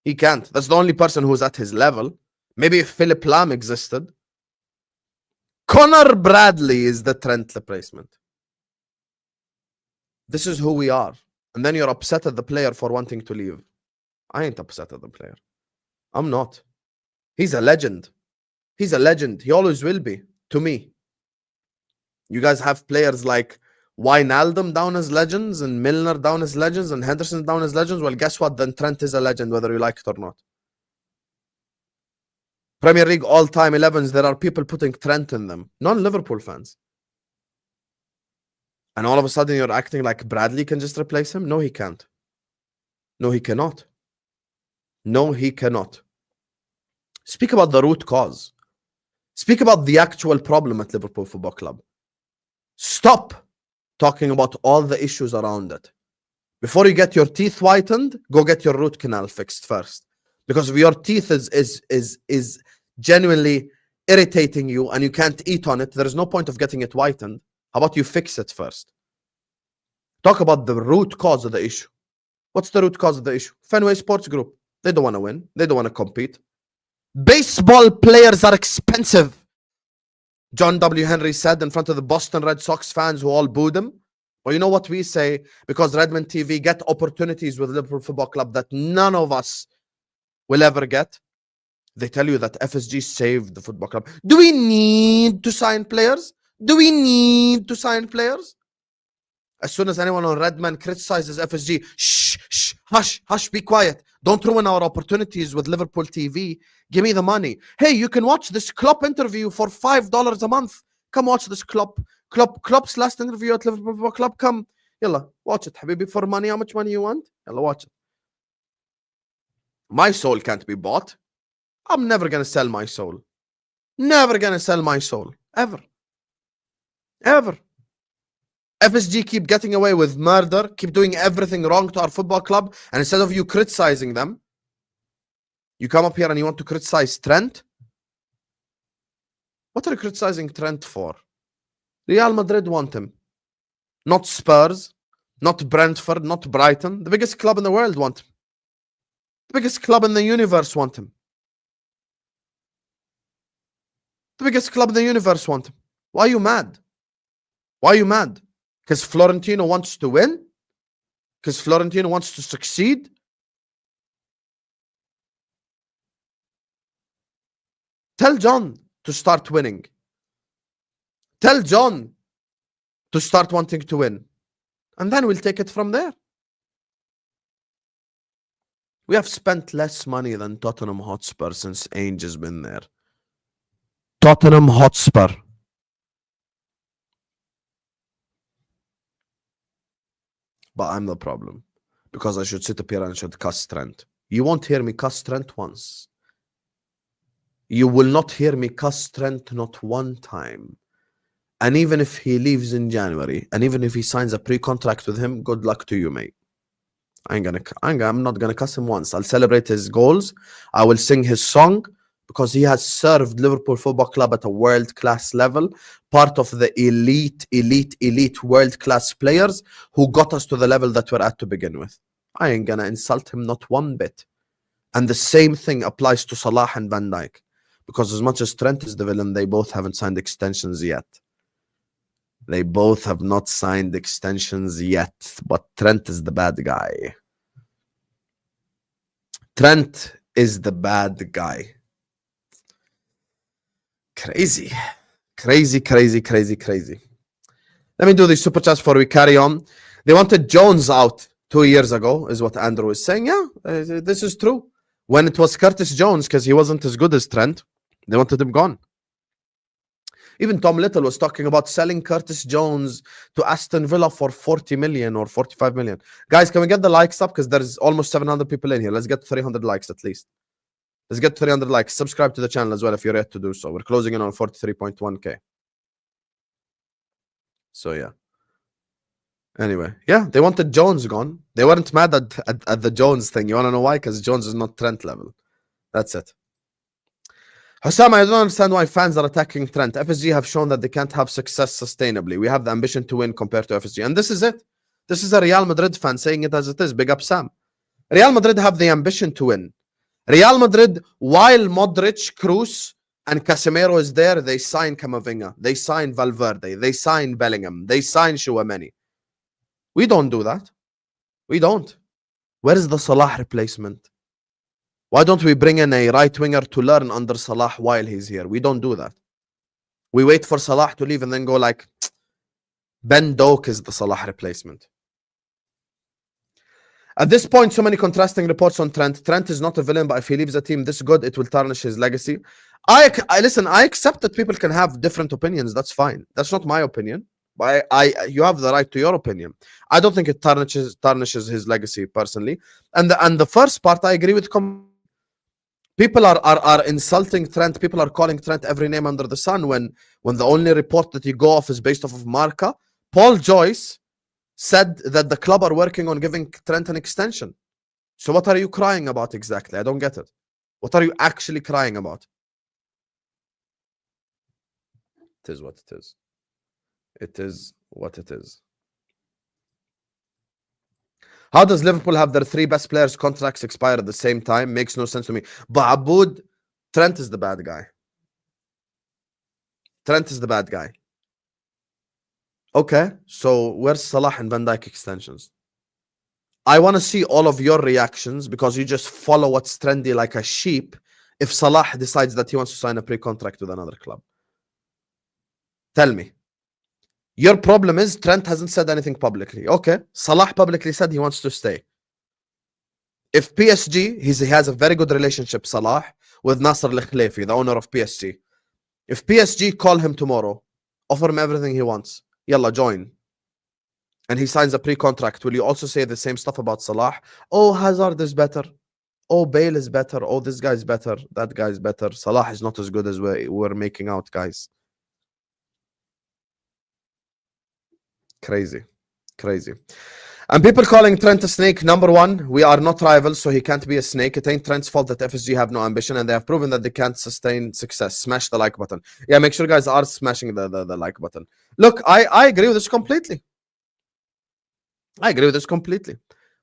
He can't. That's the only person who's at his level. Maybe if Philip Lahm existed. Connor Bradley is the Trent replacement. This is who we are. And then you're upset at the player for wanting to leave. I ain't upset at the player. I'm not. He's a legend. He's a legend. He always will be, to me. You guys have players like Wijnaldum down as legends and Milner down as legends and Henderson down as legends. Well, guess what? Then Trent is a legend, whether you like it or not. Premier League all-time 11s, there are people putting Trent in them. Non-Liverpool fans. And all of a sudden you're acting like Bradley can just replace him? No, he can't. No, he cannot. No, he cannot. Speak about the root cause. Speak about the actual problem at Liverpool Football Club. Stop talking about all the issues around it. Before you get your teeth whitened, go get your root canal fixed first. Because if your teeth is genuinely irritating you and you can't eat on it, there is no point of getting it whitened. How about you fix it first? Talk about the root cause of the issue. What's the root cause of the issue? Fenway Sports Group. They don't want to win. They don't want to compete. Baseball players are expensive. John W. Henry said in front of the Boston Red Sox fans who all booed him. Well, you know what we say? Because Redmond TV get opportunities with Liverpool Football Club that none of us will ever get. They tell you that FSG saved the football club. Do we need to sign players? Do we need to sign players? As soon as anyone on Redman criticizes FSG, shh, hush, be quiet. Don't ruin our opportunities with Liverpool TV. Give me the money. Hey, you can watch this Klopp interview for $5 a month. Come watch this Klopp's last interview at Liverpool Football Club. Come, yalla, watch it, habibi, for money. How much money you want? Yalla, watch it. My soul can't be bought. I'm never going to sell my soul. Never going to sell my soul. Ever. Ever. FSG keep getting away with murder, keep doing everything wrong to our football club, and instead of you criticizing them, you come up here and you want to criticize Trent? What are you criticizing Trent for? Real Madrid want him. Not Spurs, not Brentford, not Brighton. The biggest club in the world want him. The biggest club in the universe want him. The biggest club in the universe want him. Why are you mad? Why are you mad? Because Florentino wants to win? Because Florentino wants to succeed? Tell John to start winning. Tell John to start wanting to win. And then we'll take it from there. We have spent less money than Tottenham Hotspur since Ainge has been there. Tottenham Hotspur. But I'm the problem. Because I should sit up here and I should cuss Trent. You won't hear me cuss Trent once. You will not hear me cuss Trent not one time. And even if he leaves in January, and even if he signs a pre-contract with him, good luck to you, mate. I'm not gonna cuss him once. I'll celebrate his goals. I will sing his song because he has served Liverpool Football Club at a world-class level, part of the elite world-class players who got us to the level that we're at to begin with. I ain't gonna insult him not one bit. And the same thing applies to Salah and Van Dijk, because as much as Trent is the villain, they both haven't signed extensions yet. They both have not signed extensions yet, but Trent is the bad guy. Trent is the bad guy. Crazy. Let me do the super chats before we carry on. They wanted Jones out 2 years ago, is what Andrew is saying. Yeah, this is true. When it was Curtis Jones, because he wasn't as good as Trent, they wanted him gone. Even Tom Little was talking about selling Curtis Jones to Aston Villa for 40 million or 45 million. Guys, can we get the likes up? Because there's almost 700 people in here. Let's get 300 likes at least. Let's get 300 likes. Subscribe to the channel as well if you're yet to do so. We're closing in on 43.1k. So, yeah. Anyway, yeah, they wanted Jones gone. They weren't mad at the Jones thing. You want to know why? Because Jones is not Trent level. That's it. Husam, I don't understand why fans are attacking Trent. FSG have shown that they can't have success sustainably. We have the ambition to win compared to FSG. And this is it. This is a Real Madrid fan saying it as it is. Big up Sam. Real Madrid have the ambition to win. Real Madrid, while Modric, Kroos, and Casemiro is there, they sign Camavinga. They sign Valverde. They sign Bellingham. They sign Chouameni. We don't do that. We don't. Where is the Salah replacement? Why don't we bring in a right winger to learn under Salah while he's here? We don't do that. We wait for Salah to leave and then go like, Ben Doak is the Salah replacement. At this point, so many contrasting reports on Trent. Trent is not a villain, but if he leaves a team this good, it will tarnish his legacy. Listen, I accept that people can have different opinions. That's fine. That's not my opinion. But you have the right to your opinion. I don't think it tarnishes his legacy personally. And the first part, I agree with. People are insulting Trent. People are calling Trent every name under the sun when the only report that you go off is based off of Marca. Paul Joyce said that the club are working on giving Trent an extension. So what are you crying about exactly? I don't get it. What are you actually crying about? It is what it is. It is what it is. How does Liverpool have their 3 best players' contracts expire at the same time? Makes no sense to me. But Aboud, Trent is the bad guy. Trent is the bad guy. Okay, so where's Salah and Van Dijk extensions? I want to see all of your reactions because you just follow what's trendy like a sheep if Salah decides that he wants to sign a pre-contract with another club. Tell me. Your problem is Trent hasn't said anything publicly. Okay, Salah publicly said he wants to stay. If PSG, he has a very good relationship, Salah, with Nasser Al-Khelaifi, the owner of PSG. If PSG call him tomorrow, offer him everything he wants, yalla, join. And he signs a pre-contract, will you also say the same stuff about Salah? Oh, Hazard is better. Oh, Bale is better. Oh, this guy's better. That guy's better. Salah is not as good as we're making out, guys. Crazy. And people calling Trent a snake. Number one, we are not rivals, so he can't be a snake. It ain't Trent's fault that FSG have no ambition, and they have proven that they can't sustain success. Smash the like button. Yeah, make sure you guys are smashing the like button. Look, I agree with this completely.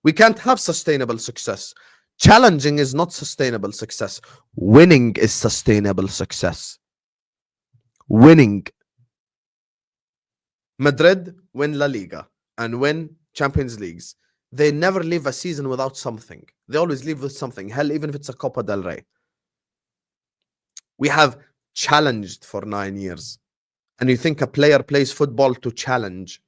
We can't have sustainable success. Challenging is not sustainable success. Winning is sustainable success. Winning. Madrid win La Liga and win Champions Leagues. They never leave a season without something. They always leave with something. Hell, even if it's a Copa del Rey. We have challenged for 9 years. And you think a player plays football to challenge.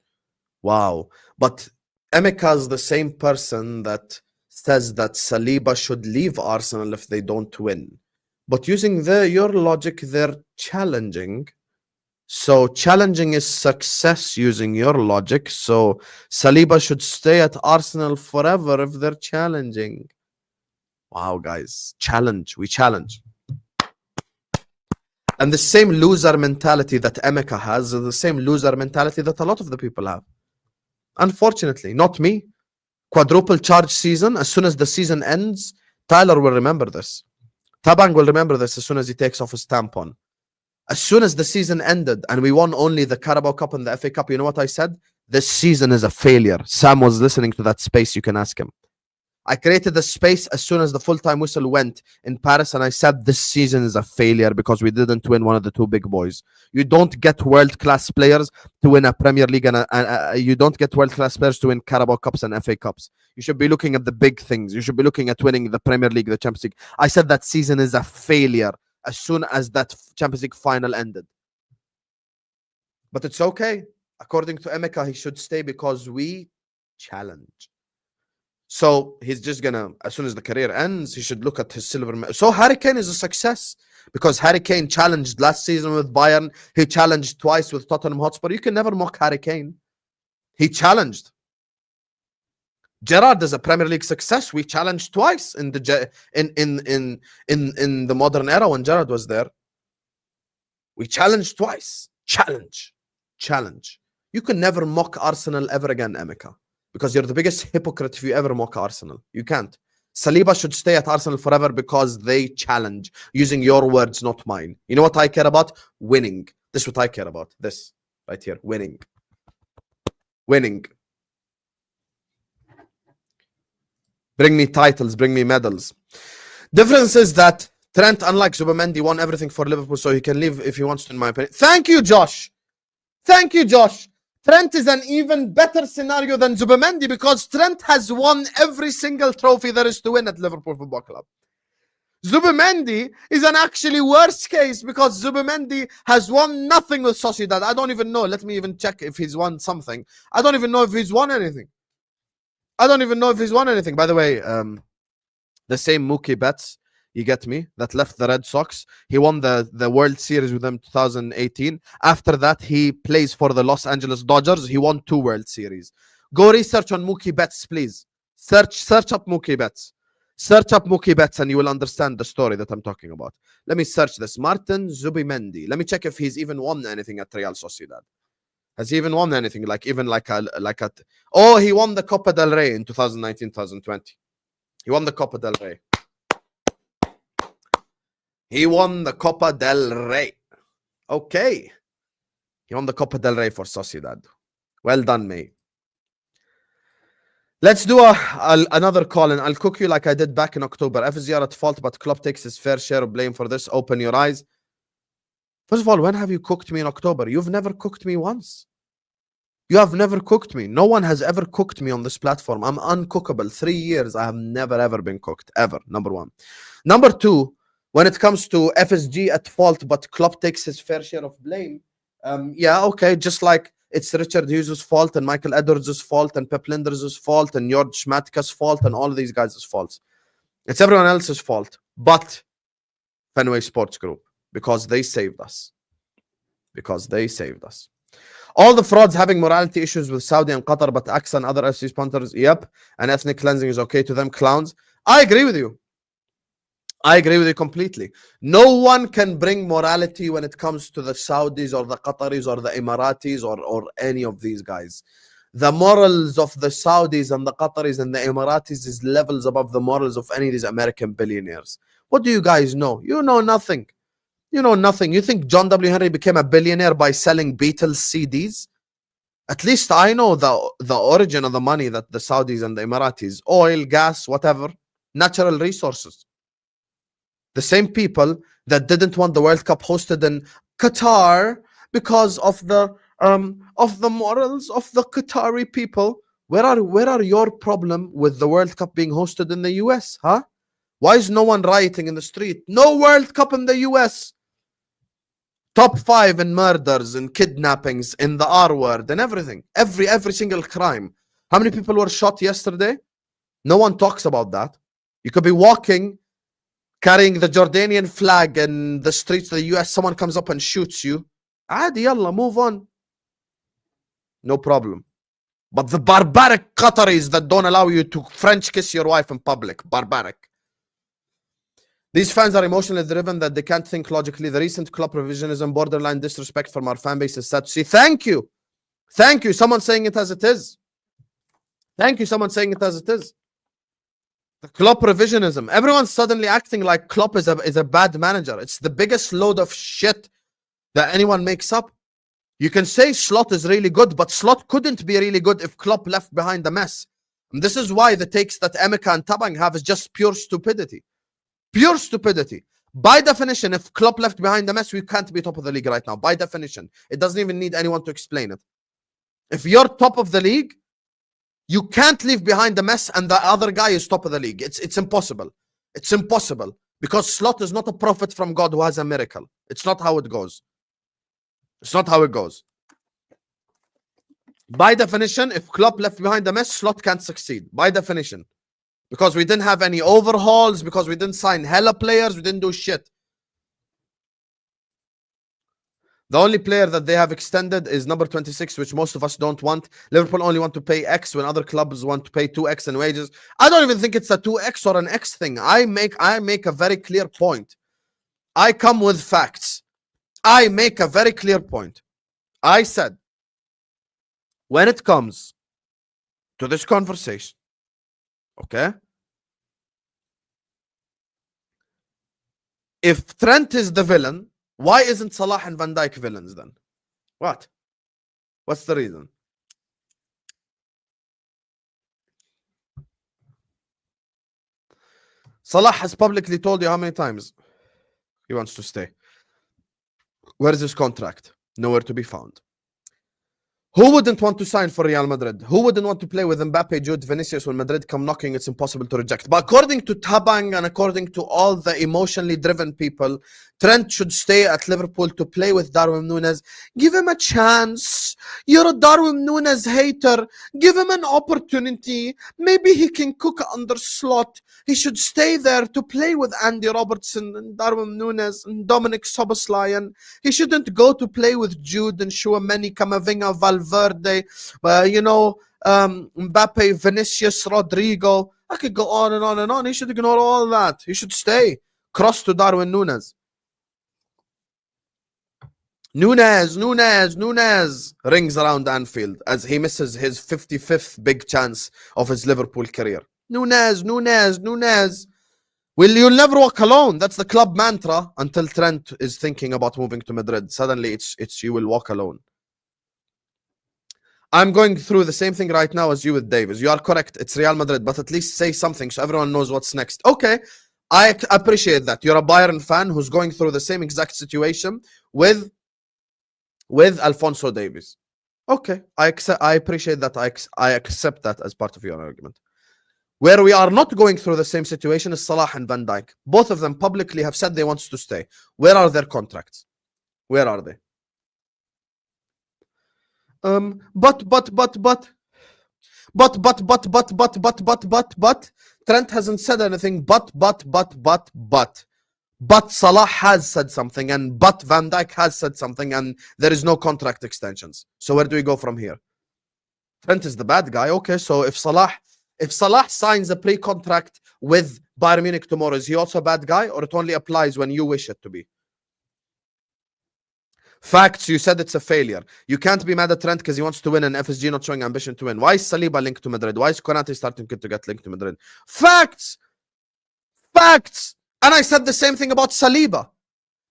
Wow. But Emeka is the same person that says that Saliba should leave Arsenal if they don't win. But using your logic, they're challenging. So challenging is success using your logic. So Saliba should stay at Arsenal forever if they're challenging. Wow, guys. Challenge. We challenge. And the same loser mentality that Emeka has is the same loser mentality that a lot of the people have. Unfortunately, not me. quadruple charge season. As soon as the season ends, Tyler will remember this. Tabang will remember this as soon as he takes off his tampon. As soon as the season ended and we won only the Carabao Cup and the FA Cup, you know what I said? This season is a failure. Sam was listening to that space. You can ask him. I created the space as soon as the full-time whistle went in Paris, and I said this season is a failure because we didn't win one of the two big boys. You don't get world-class players to win a Premier League, and you don't get world-class players to win Carabao Cups and FA Cups. You should be looking at the big things. You should be looking at winning the Premier League, the Champions League. I said that season is a failure as soon as that Champions League final ended. But it's okay. According to Emeka, he should stay because we challenge. So he's just gonna, as soon as the career ends, he should look at his silver medal. So Harry Kane is a success because Harry Kane challenged last season with Bayern. He challenged twice with Tottenham Hotspur. You can never mock Harry Kane. He challenged. Gerrard is a Premier League success. We challenged twice in the in the modern era when Gerrard was there. We challenged twice. Challenge. You can never mock Arsenal ever again, Emeka. Because you're the biggest hypocrite if you ever mock Arsenal. You can't. Saliba should stay at Arsenal forever because they challenge. Using your words, not mine. You know what I care about? Winning. This is what I care about. This right here. Winning. Bring me titles. Bring me medals. Difference is that Trent, unlike Zubimendi, won everything for Liverpool, so he can leave if he wants to, in my opinion. Thank you, Josh. Trent is an even better scenario than Zubimendi because Trent has won every single trophy there is to win at Liverpool Football Club. Zubimendi is an actually worse case because Zubimendi has won nothing with Sociedad. I don't even know. Let me even check if he's won something. I don't even know if he's won anything. By the way, the same Mookie Betts, you get me, that left the Red Sox. He won the World Series with them 2018. After that, he plays for the Los Angeles Dodgers. He won 2 World Series. Go research on Mookie Betts, please. Search up Mookie Betts. Search up Mookie Betts and you will understand the story that I'm talking about. Let me search this. Martin Zubimendi. Let me check if he's even won anything at Real Sociedad. Has he even won anything? Oh, he won the Copa del Rey in 2019-2020. He won the Copa del Rey. He won the Copa del Rey. Okay. He won the Copa del Rey for Sociedad. Well done, mate. Let's do another call, and I'll cook you like I did back in October. FSG are at fault, but Klopp takes his fair share of blame for this. Open your eyes. First of all, when have you cooked me in October? You've never cooked me once. You have never cooked me. No one has ever cooked me on this platform. I'm uncookable. 3 years, I have never, ever been cooked. Ever. Number one. Number two, when it comes to FSG at fault, but Klopp takes his fair share of blame. Yeah, okay. Just like it's Richard Hughes' fault and Michael Edwards' fault and Pep Linders' fault and George Schmatka's fault and all of these guys' faults. It's everyone else's fault. But Fenway Sports Group, because they saved us. All the frauds having morality issues with Saudi and Qatar, but AXA and other FC sponsors, yep. And ethnic cleansing is okay to them, clowns. I agree with you. Completely. No one can bring morality when it comes to the Saudis or the Qataris or the Emiratis or any of these guys. The morals of the Saudis and the Qataris and the Emiratis is levels above the morals of any of these American billionaires. What do you guys know? You know nothing. You think John W. Henry became a billionaire by selling Beatles CDs? At least I know the origin of the money that the Saudis and the Emiratis, oil, gas, whatever, natural resources. The same people that didn't want the World Cup hosted in Qatar because of the morals of the Qatari people. Where are your problem with the World Cup being hosted in the US, huh? Why is no one rioting in the street? No World Cup in the US. Top 5 in murders and kidnappings in the R word and everything. Every single crime. How many people were shot yesterday? No one talks about that. You could be walking carrying the Jordanian flag in the streets of the US, someone comes up and shoots you. Adi, yalla, move on. No problem. But the barbaric Qataris that don't allow you to French kiss your wife in public. Barbaric. These fans are emotionally driven that they can't think logically. The recent Klopp revisionism, borderline disrespect from our fan base is sad to see. Thank you. Someone saying it as it is. Thank you, someone saying it as it is. The Klopp revisionism. Everyone's suddenly acting like Klopp is a bad manager. It's the biggest load of shit that anyone makes up. You can say Slot is really good, but Slot couldn't be really good if Klopp left behind the mess. And this is why the takes that Emeka and Tabang have is just pure stupidity. Pure stupidity. By definition, if Klopp left behind the mess, we can't be top of the league right now. By definition. It doesn't even need anyone to explain it. If you're top of the league, you can't leave behind the mess and the other guy is top of the league. It's impossible. It's impossible. Because Slot is not a prophet from God who has a miracle. It's not how it goes. It's not how it goes. By definition, if Klopp left behind the mess, Slot can't succeed. By definition. Because we didn't have any overhauls, because we didn't sign hella players, we didn't do shit. The only player that they have extended is number 26, which most of us don't want. Liverpool only want to pay X when other clubs want to pay 2X in wages. I don't even think it's a 2X or an X thing. I make a very clear point. I come with facts. I make a very clear point. I said, when it comes to this conversation, okay? If Trent is the villain, why isn't Salah and Van Dijk villains then? What? What's the reason? Salah has publicly told you how many times he wants to stay. Where is his contract? Nowhere to be found. Who wouldn't want to sign for Real Madrid? Who wouldn't want to play with Mbappe, Jude, Vinicius when Madrid come knocking? It's impossible to reject. But according to Tabang and according to all the emotionally driven people, Trent should stay at Liverpool to play with Darwin Núñez. Give him a chance. You're a Darwin Núñez hater. Give him an opportunity. Maybe he can cook under Slot. He should stay there to play with Andy Robertson and Darwin Núñez and Dominic Szoboszlai. He shouldn't go to play with Jude and Tchouaméni, Camavinga, Valverde, Mbappe, Vinicius, Rodrigo. I could go on and on and on. He should ignore all that. He should stay. Cross to Darwin Núñez. Núñez rings around Anfield as he misses his 55th big chance of his Liverpool career. Núñez. You'll never walk alone. That's the club mantra until Trent is thinking about moving to Madrid. Suddenly it's you will walk alone. I'm going through the same thing right now as you with Davis. You are correct. It's Real Madrid, but at least say something so everyone knows what's next. Okay, I appreciate that. You're a Bayern fan who's going through the same exact situation with Alphonso Davies. Okay, I appreciate that. I accept that as part of your argument. Where we are not going through the same situation is Salah and Van Dijk. Both of them publicly have said they want to stay. Where are their contracts? Where are they? But Trent hasn't said anything. But Salah has said something, and but Van Dijk has said something, and there is no contract extensions. So where do we go from here? Trent is the bad guy. Okay, so if Salah signs a pre-contract with Bayern Munich tomorrow, is he also a bad guy, or it only applies when you wish it to be? Facts, you said it's a failure. You can't be mad at Trent because he wants to win and FSG not showing ambition to win. Why is Saliba linked to Madrid? Why is Konate starting to get linked to Madrid? Facts! And I said the same thing about Saliba.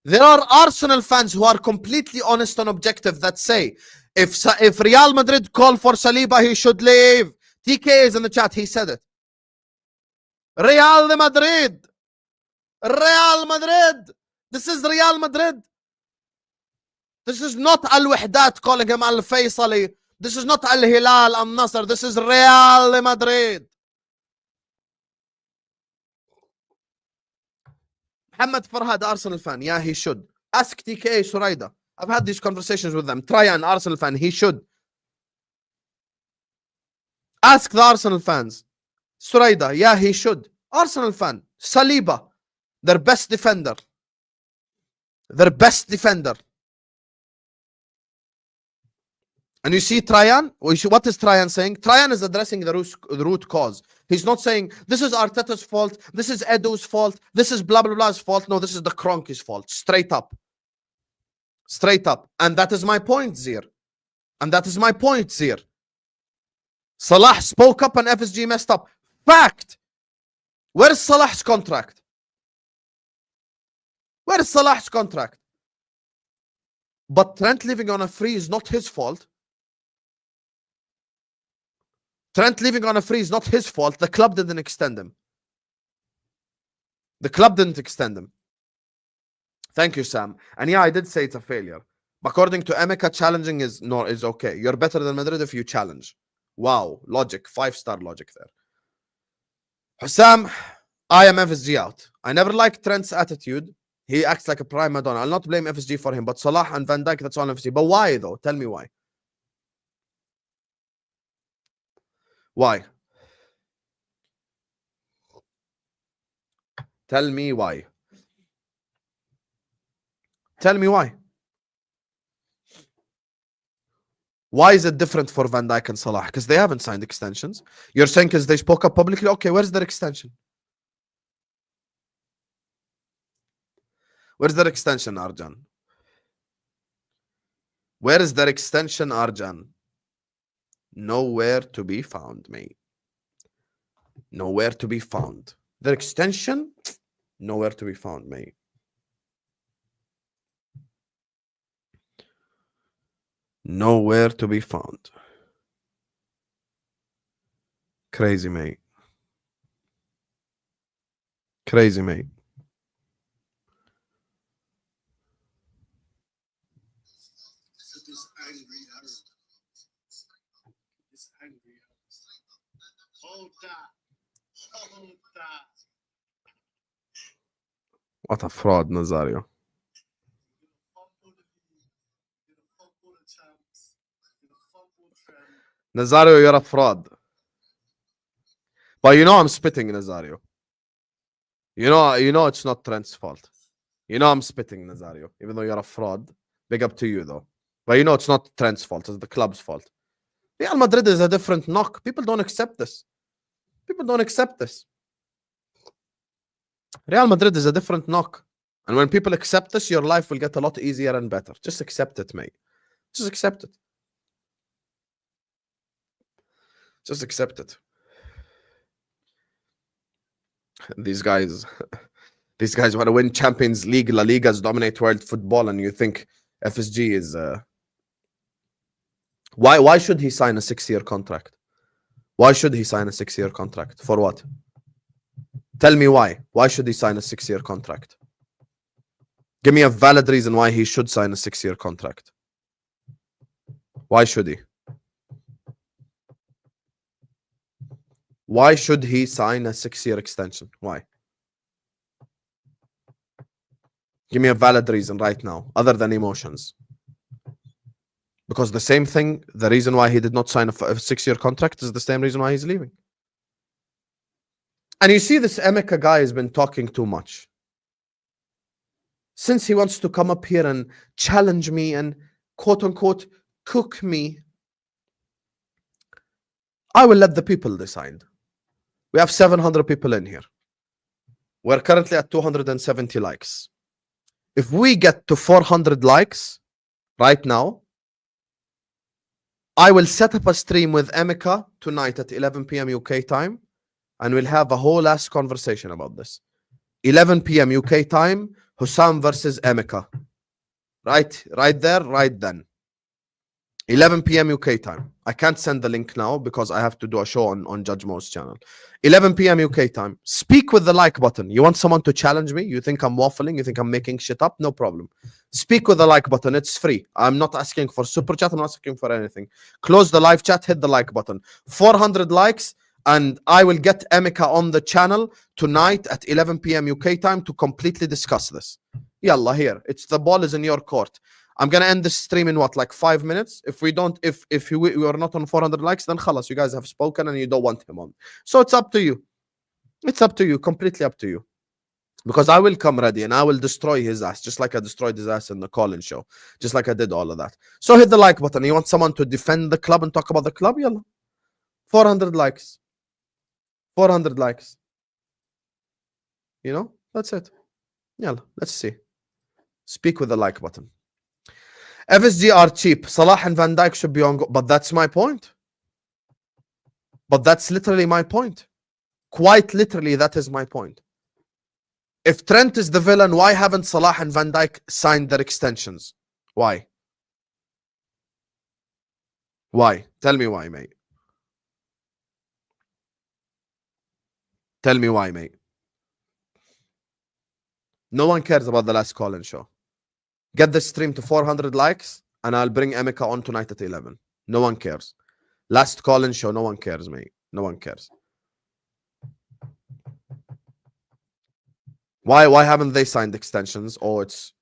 There are Arsenal fans who are completely honest and objective that say, if Real Madrid call for Saliba, he should leave. TK is in the chat, he said it. Real Madrid. This is Real Madrid. This is not Al-Wahdat calling him Al-Faisali. This is not Al-Hilal, Al-Nasr. This is Real Madrid. Mohamed Farhad, Arsenal fan. Yeah, he should. Ask TK Suraida. I've had these conversations with them. Tryan, Arsenal fan. He should. Ask the Arsenal fans. Suraida. Yeah, he should. Arsenal fan. Saliba. Their best defender. And you see Tryan, what is Tryan saying? Tryan is addressing the root cause. He's not saying, this is Arteta's fault, this is Edu's fault, this is blah, blah, blah's fault. No, this is the Kroenke's fault. Straight up. And that is my point, Zir. Salah spoke up and FSG messed up. Fact. Where's Salah's contract? Where is Salah's contract? But Trent leaving on a free is not his fault. Trent leaving on a free is not his fault. The club didn't extend him. The club didn't extend him. Thank you, Sam. And yeah, I did say it's a failure. According to Emeka, challenging is okay. You're better than Madrid if you challenge. Wow. Logic. 5-star logic there. Husam, I am FSG out. I never liked Trent's attitude. He acts like a prima donna. I'll not blame FSG for him, but Salah and Van Dijk, that's all FSG. But why though? Tell me why. Why? Tell me why. Tell me why. Why is it different for Van Dijk and Salah? Because they haven't signed extensions. You're saying because they spoke up publicly? Okay, where's their extension? Where's their extension, Arjan? Where is their extension, Arjan? Nowhere to be found, mate. Nowhere to be found. Their extension? Nowhere to be found, mate. Nowhere to be found. Crazy, mate. Crazy, mate. What a fraud, Nazario. Nazario, you're a fraud. But you know I'm spitting, Nazario. You know it's not Trent's fault. You know I'm spitting, Nazario. Even though you're a fraud. Big up to you, though. But you know it's not Trent's fault. It's the club's fault. Real Madrid is a different knock. People don't accept this. People don't accept this. Real Madrid is a different knock. And when people accept this, your life will get a lot easier and better. Just accept it, mate. Just accept it. Just accept it. These guys want to win Champions League, La Ligas, dominate world football, and you think FSG is... Why should he sign a 6-year contract? Why should he sign a 6-year contract? For what? Tell me why. Why should he sign a 6-year contract? Give me a valid reason why he should sign a 6-year contract. Why should he? Why should he sign a 6-year extension? Why? Give me a valid reason right now, other than emotions. Because the same thing, the reason why he did not sign a 6-year contract is the same reason why he's leaving. And you see this Emeka guy has been talking too much. Since he wants to come up here and challenge me and quote-unquote cook me, I will let the people decide. We have 700 people in here. We're currently at 270 likes. If we get to 400 likes right now, I will set up a stream with Emeka tonight at 11 p.m. UK time, and we'll have a whole ass conversation about this. 11 p.m. UK time, Husam versus Emeka. Right there, right then. 11 p.m. UK time. I can't send the link now because I have to do a show on Judge Mo's channel. 11 p.m. UK time. Speak with the like button. You want someone to challenge me? You think I'm waffling? You think I'm making shit up? No problem. Speak with the like button. It's free. I'm not asking for super chat. I'm not asking for anything. Close the live chat. Hit the like button. 400 likes. And I will get Emeka on the channel tonight at 11 p.m. UK time to completely discuss this. Yalla, here. The ball is in your court. I'm gonna end this stream in what, like 5 minutes? If we are not on 400 likes, then khalas, you guys have spoken and you don't want him on. So it's up to you. It's up to you, completely up to you. Because I will come ready and I will destroy his ass, just like I destroyed his ass in the call-in show, just like I did all of that. So hit the like button. You want someone to defend the club and talk about the club? Yalla. 400 likes. 400 likes. You know, that's it. Yalla, let's see. Speak with the like button. FSG are cheap. Salah and Van Dijk should be on, but that's my point. But that's literally my point. Quite literally, that is my point. If Trent is the villain, why haven't Salah and Van Dijk signed their extensions? Why? Why? Tell me why, mate. Tell me why, mate. No one cares about the last call-in show. Get this stream to 400 likes, and I'll bring Emeka on tonight at 11. No one cares. Last call-in show, no one cares, mate. No one cares. Why haven't they signed extensions? Oh, it's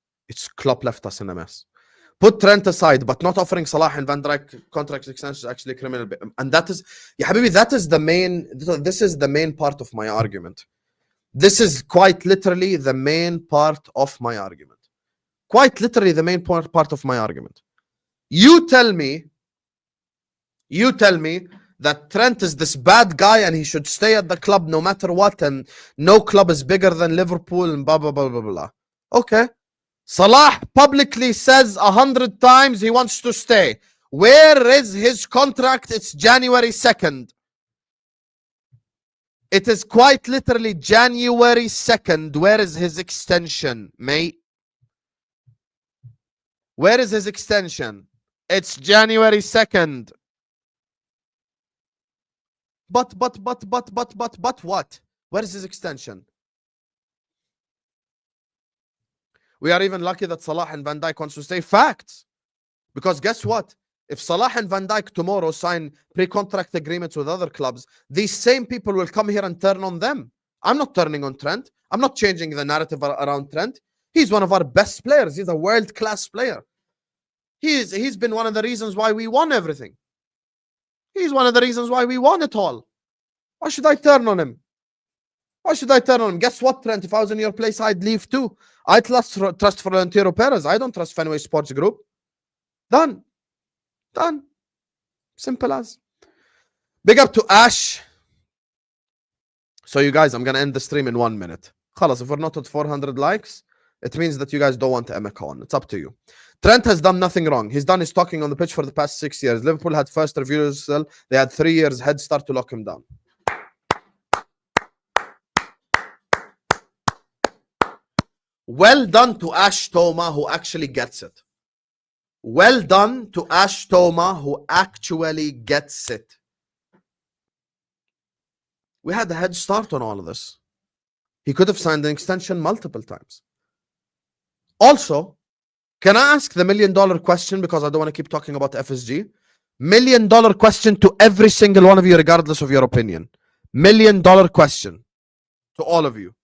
Klopp left us in a mess. Put Trent aside, but not offering Salah and Van Dijk contract extensions is actually criminal. And that is, yeah, Habibi, that is the main, this is the main part of my argument. This is quite literally the main part of my argument. Quite literally the main part of my argument. You tell me that Trent is this bad guy and he should stay at the club no matter what, and no club is bigger than Liverpool and blah, blah, blah, blah, blah. Okay. Salah publicly says 100 times he wants to stay. Where is his contract? It's January 2nd. It is quite literally January 2nd. Where is his extension, mate? Where is his extension? It's January 2nd. But what? Where is his extension? We are even lucky that Salah and Van Dijk wants to stay. Facts. Because guess what? If Salah and Van Dijk tomorrow sign pre-contract agreements with other clubs, these same people will come here and turn on them. I'm not turning on Trent. I'm not changing the narrative around Trent. He's one of our best players. He's a world-class player. He's been one of the reasons why we won everything. He's one of the reasons why we won it all. Why should I turn on him? Why should I turn on him? Guess what, Trent? If I was in your place, I'd leave too. I trust Florentino Perez. I don't trust Fenway Sports Group. Done. Done. Simple as. Big up to Ash. So you guys, I'm going to end the stream in 1 minute. Khalas, if we're not at 400 likes, it means that you guys don't want Emeka on. It's up to you. Trent has done nothing wrong. He's done his talking on the pitch for the past 6 years. Liverpool had first refusal. They had 3 years head start to lock him down. Well done to Ash Toma, who actually gets it. Well done to Ash Toma, who actually gets it. We had a head start on all of this. He could have signed an extension multiple times. Also, can I ask the $1 million question, because I don't want to keep talking about FSG? $1 million question to every single one of you, regardless of your opinion. $1 million question to all of you.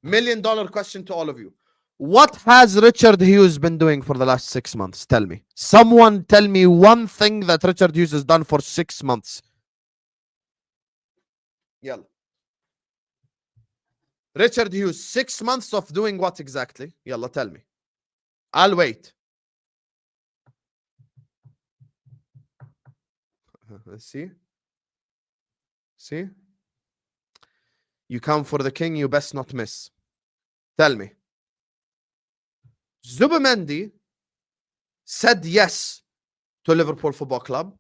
$1 million question to all of you. What has Richard Hughes been doing for the last 6 months? Tell me. Someone tell me one thing that Richard Hughes has done for 6 months. Yalla. Richard Hughes, 6 months of doing what exactly? Yalla, tell me. I'll wait. Let's see. See? You come for the king, you best not miss. Tell me. Zubimendi said yes to Liverpool Football Club.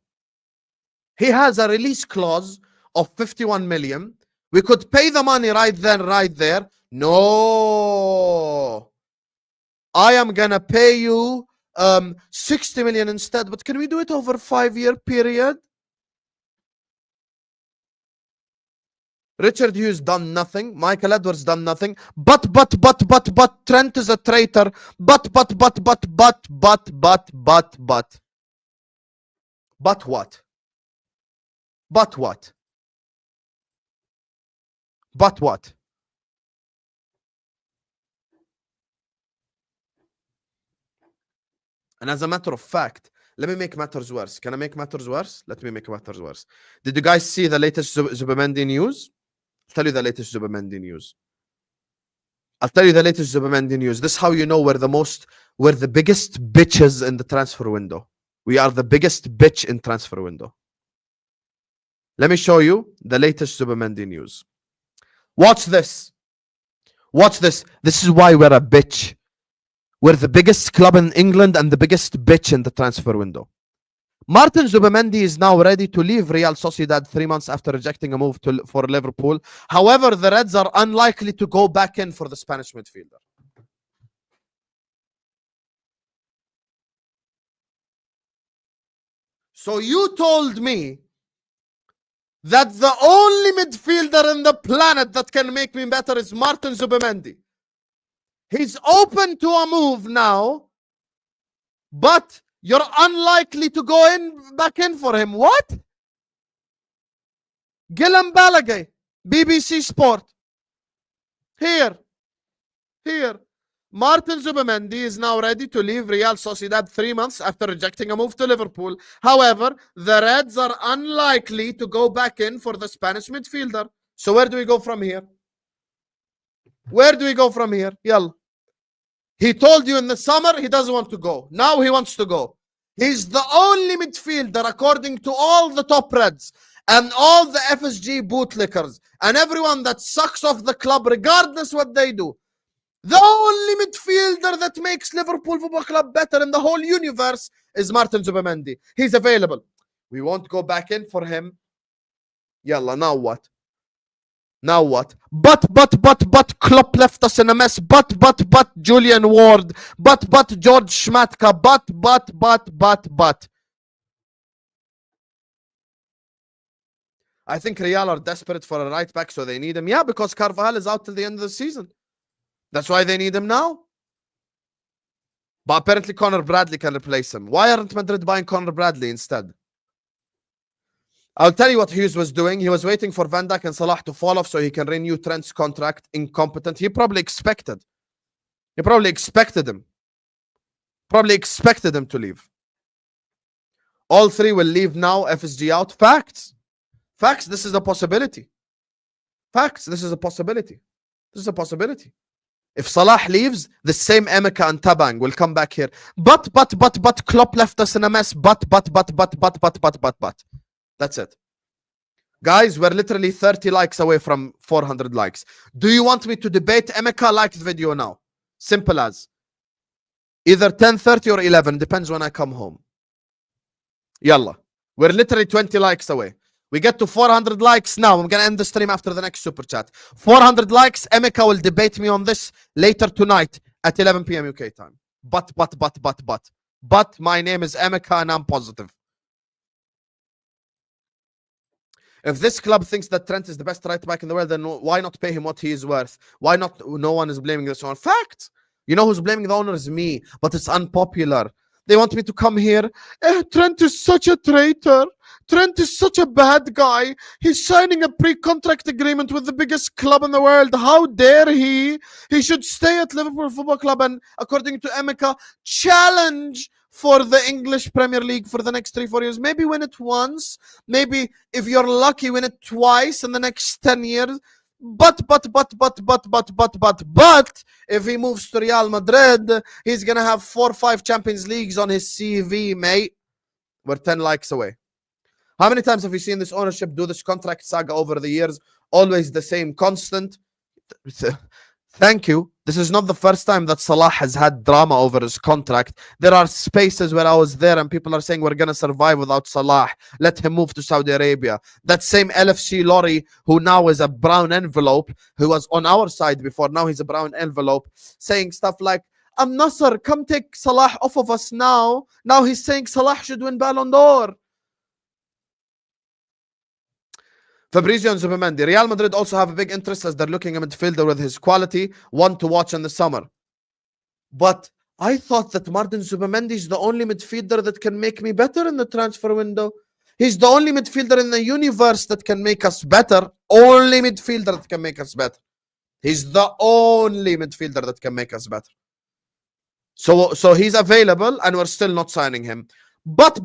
He has a release clause of 51 million. We could pay the money right then, right there. No. I am going to pay you 60 million instead. But can we do it over a 5-year period? Richard Hughes done nothing. Michael Edwards done nothing. But Trent is a traitor. But what? But what? But what? And as a matter of fact, let me make matters worse. Can I make matters worse? Let me make matters worse. Did you guys see the latest Zubimendi news? I'll tell you the latest Zubimendi news. This is how you know we're the biggest bitches in the transfer window. We are the biggest bitch in transfer window. Let me show you the latest Zubimendi news. Watch this. Watch this. This is why we're a bitch. We're the biggest club in England and the biggest bitch in the transfer window. Martin Zubimendi is now ready to leave Real Sociedad 3 months after rejecting a move for Liverpool. However, the Reds are unlikely to go back in for the Spanish midfielder. So you told me that the only midfielder in the planet that can make me better is Martin Zubimendi. He's open to a move now, but you're unlikely to go back in for him. What? Guillem Balaguer, BBC Sport. Here. Martin Zubimendi is now ready to leave Real Sociedad 3 months after rejecting a move to Liverpool. However, the Reds are unlikely to go back in for the Spanish midfielder. So where do we go from here? Yalla. He told you in the summer he doesn't want to go. Now he wants to go. He's the only midfielder, according to all the top Reds and all the FSG bootlickers and everyone that sucks off the club, regardless what they do. The only midfielder that makes Liverpool Football Club better in the whole universe is Martin Zubimendi. He's available. We won't go back in for him. Yalla, now what? But Klopp left us in a mess. But Julian Ward. But George Schmatka. But. I think Real are desperate for a right back, so they need him. Yeah, because Carvajal is out till the end of the season. That's why they need him now. But apparently Connor Bradley can replace him. Why aren't Madrid buying Connor Bradley instead? I'll tell you what Hughes was doing. He was waiting for Van Dijk and Salah to fall off so he can renew Trent's contract. Incompetent. He probably expected him. Probably expected him to leave. All three will leave now. FSG out. Facts. This is a possibility. This is a possibility. If Salah leaves, the same Emeka and Tabang will come back here. But Klopp left us in a mess. But. That's it. Guys, we're literally 30 likes away from 400 likes. Do you want me to debate Emeka? Like the video now. Simple as. Either 10:30 or 11. Depends when I come home. Yalla. We're literally 20 likes away. We get to 400 likes now. I'm going to end the stream after the next super chat. 400 likes. Emeka will debate me on this later tonight at 11 p.m. UK time. But. My name is Emeka and I'm positive. If this club thinks that Trent is the best right back in the world, then why not pay him what he is worth? Why not? No one is blaming this on fact. You know who's blaming the owner is me, but it's unpopular. They want me to come here. Trent is such a traitor. Trent is such a bad guy. He's signing a pre-contract agreement with the biggest club in the world. How dare he? He should stay at Liverpool Football Club and, according to Emeka, challenge for the English Premier League for the next 3-4 years. Maybe win it once. Maybe if you're lucky, win it twice in the next 10 years. But if he moves to Real Madrid, he's gonna have 4 or 5 Champions Leagues on his CV, mate. We're 10 likes away. How many times have you seen this ownership do this contract saga over the years? Always the same, constant. Thank you. This is not the first time that Salah has had drama over his contract. There are spaces where I was there and people are saying we're going to survive without Salah. Let him move to Saudi Arabia. That same LFC lorry who now is a brown envelope, who was on our side before, now he's a brown envelope, saying stuff like, Nasser, come take Salah off of us now. Now he's saying Salah should win Ballon d'Or. Fabrizio and Zubimendi. Real Madrid also have a big interest as they're looking at a midfielder with his quality, one to watch in the summer. But I thought that Martin Zubimendi is the only midfielder that can make me better in the transfer window. He's the only midfielder in the universe that can make us better. Only midfielder that can make us better. He's the only midfielder that can make us better. So he's available and we're still not signing him. But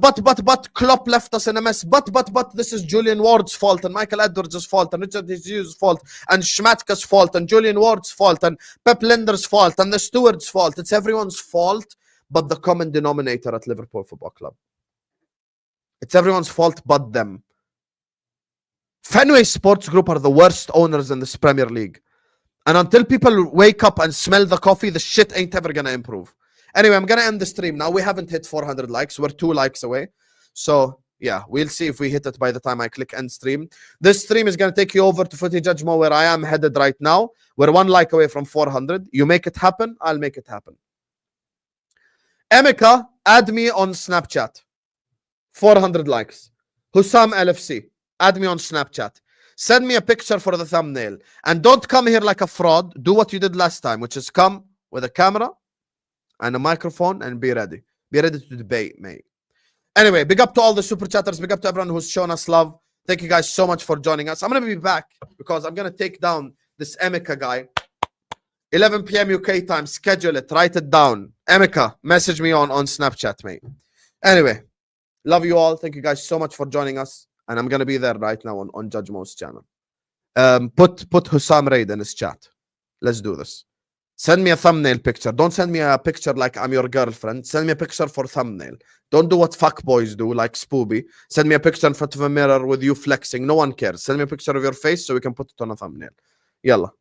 Klopp left us in a mess. But this is Julian Ward's fault and Michael Edwards' fault and Richard Jesus' fault and Schmatka's fault and Julian Ward's fault and Pep Linder's fault and the steward's fault. It's everyone's fault but the common denominator at Liverpool Football Club. It's everyone's fault but them. Fenway Sports Group are the worst owners in this Premier League. And until people wake up and smell the coffee, the shit ain't ever going to improve. Anyway, I'm going to end the stream now. We haven't hit 400 likes. We're 2 likes away. So yeah, we'll see if we hit it by the time I click end stream. This stream is going to take you over to Footy Judge Mo, where I am headed right now. We're 1 like away from 400. You make it happen, I'll make it happen. Emeka, add me on Snapchat. 400 likes. Husam LFC, add me on Snapchat. Send me a picture for the thumbnail. And don't come here like a fraud. Do what you did last time, which is come with a camera and a microphone and be ready. Be ready to debate, mate. Anyway, big up to all the super chatters. Big up to everyone who's shown us love. Thank you guys so much for joining us. I'm going to be back because I'm going to take down this Emeka guy. 11 p.m. UK time. Schedule it. Write it down. Emeka, message me on Snapchat, mate. Anyway, love you all. Thank you guys so much for joining us. And I'm going to be there right now on Judge Mo's channel. Put Husam Raid in his chat. Let's do this. Send me a thumbnail picture. Don't send me a picture like I'm your girlfriend. Send me a picture for thumbnail. Don't do what fuckboys do, like Spooby. Send me a picture in front of a mirror with you flexing. No one cares. Send me a picture of your face so we can put it on a thumbnail. Yalla.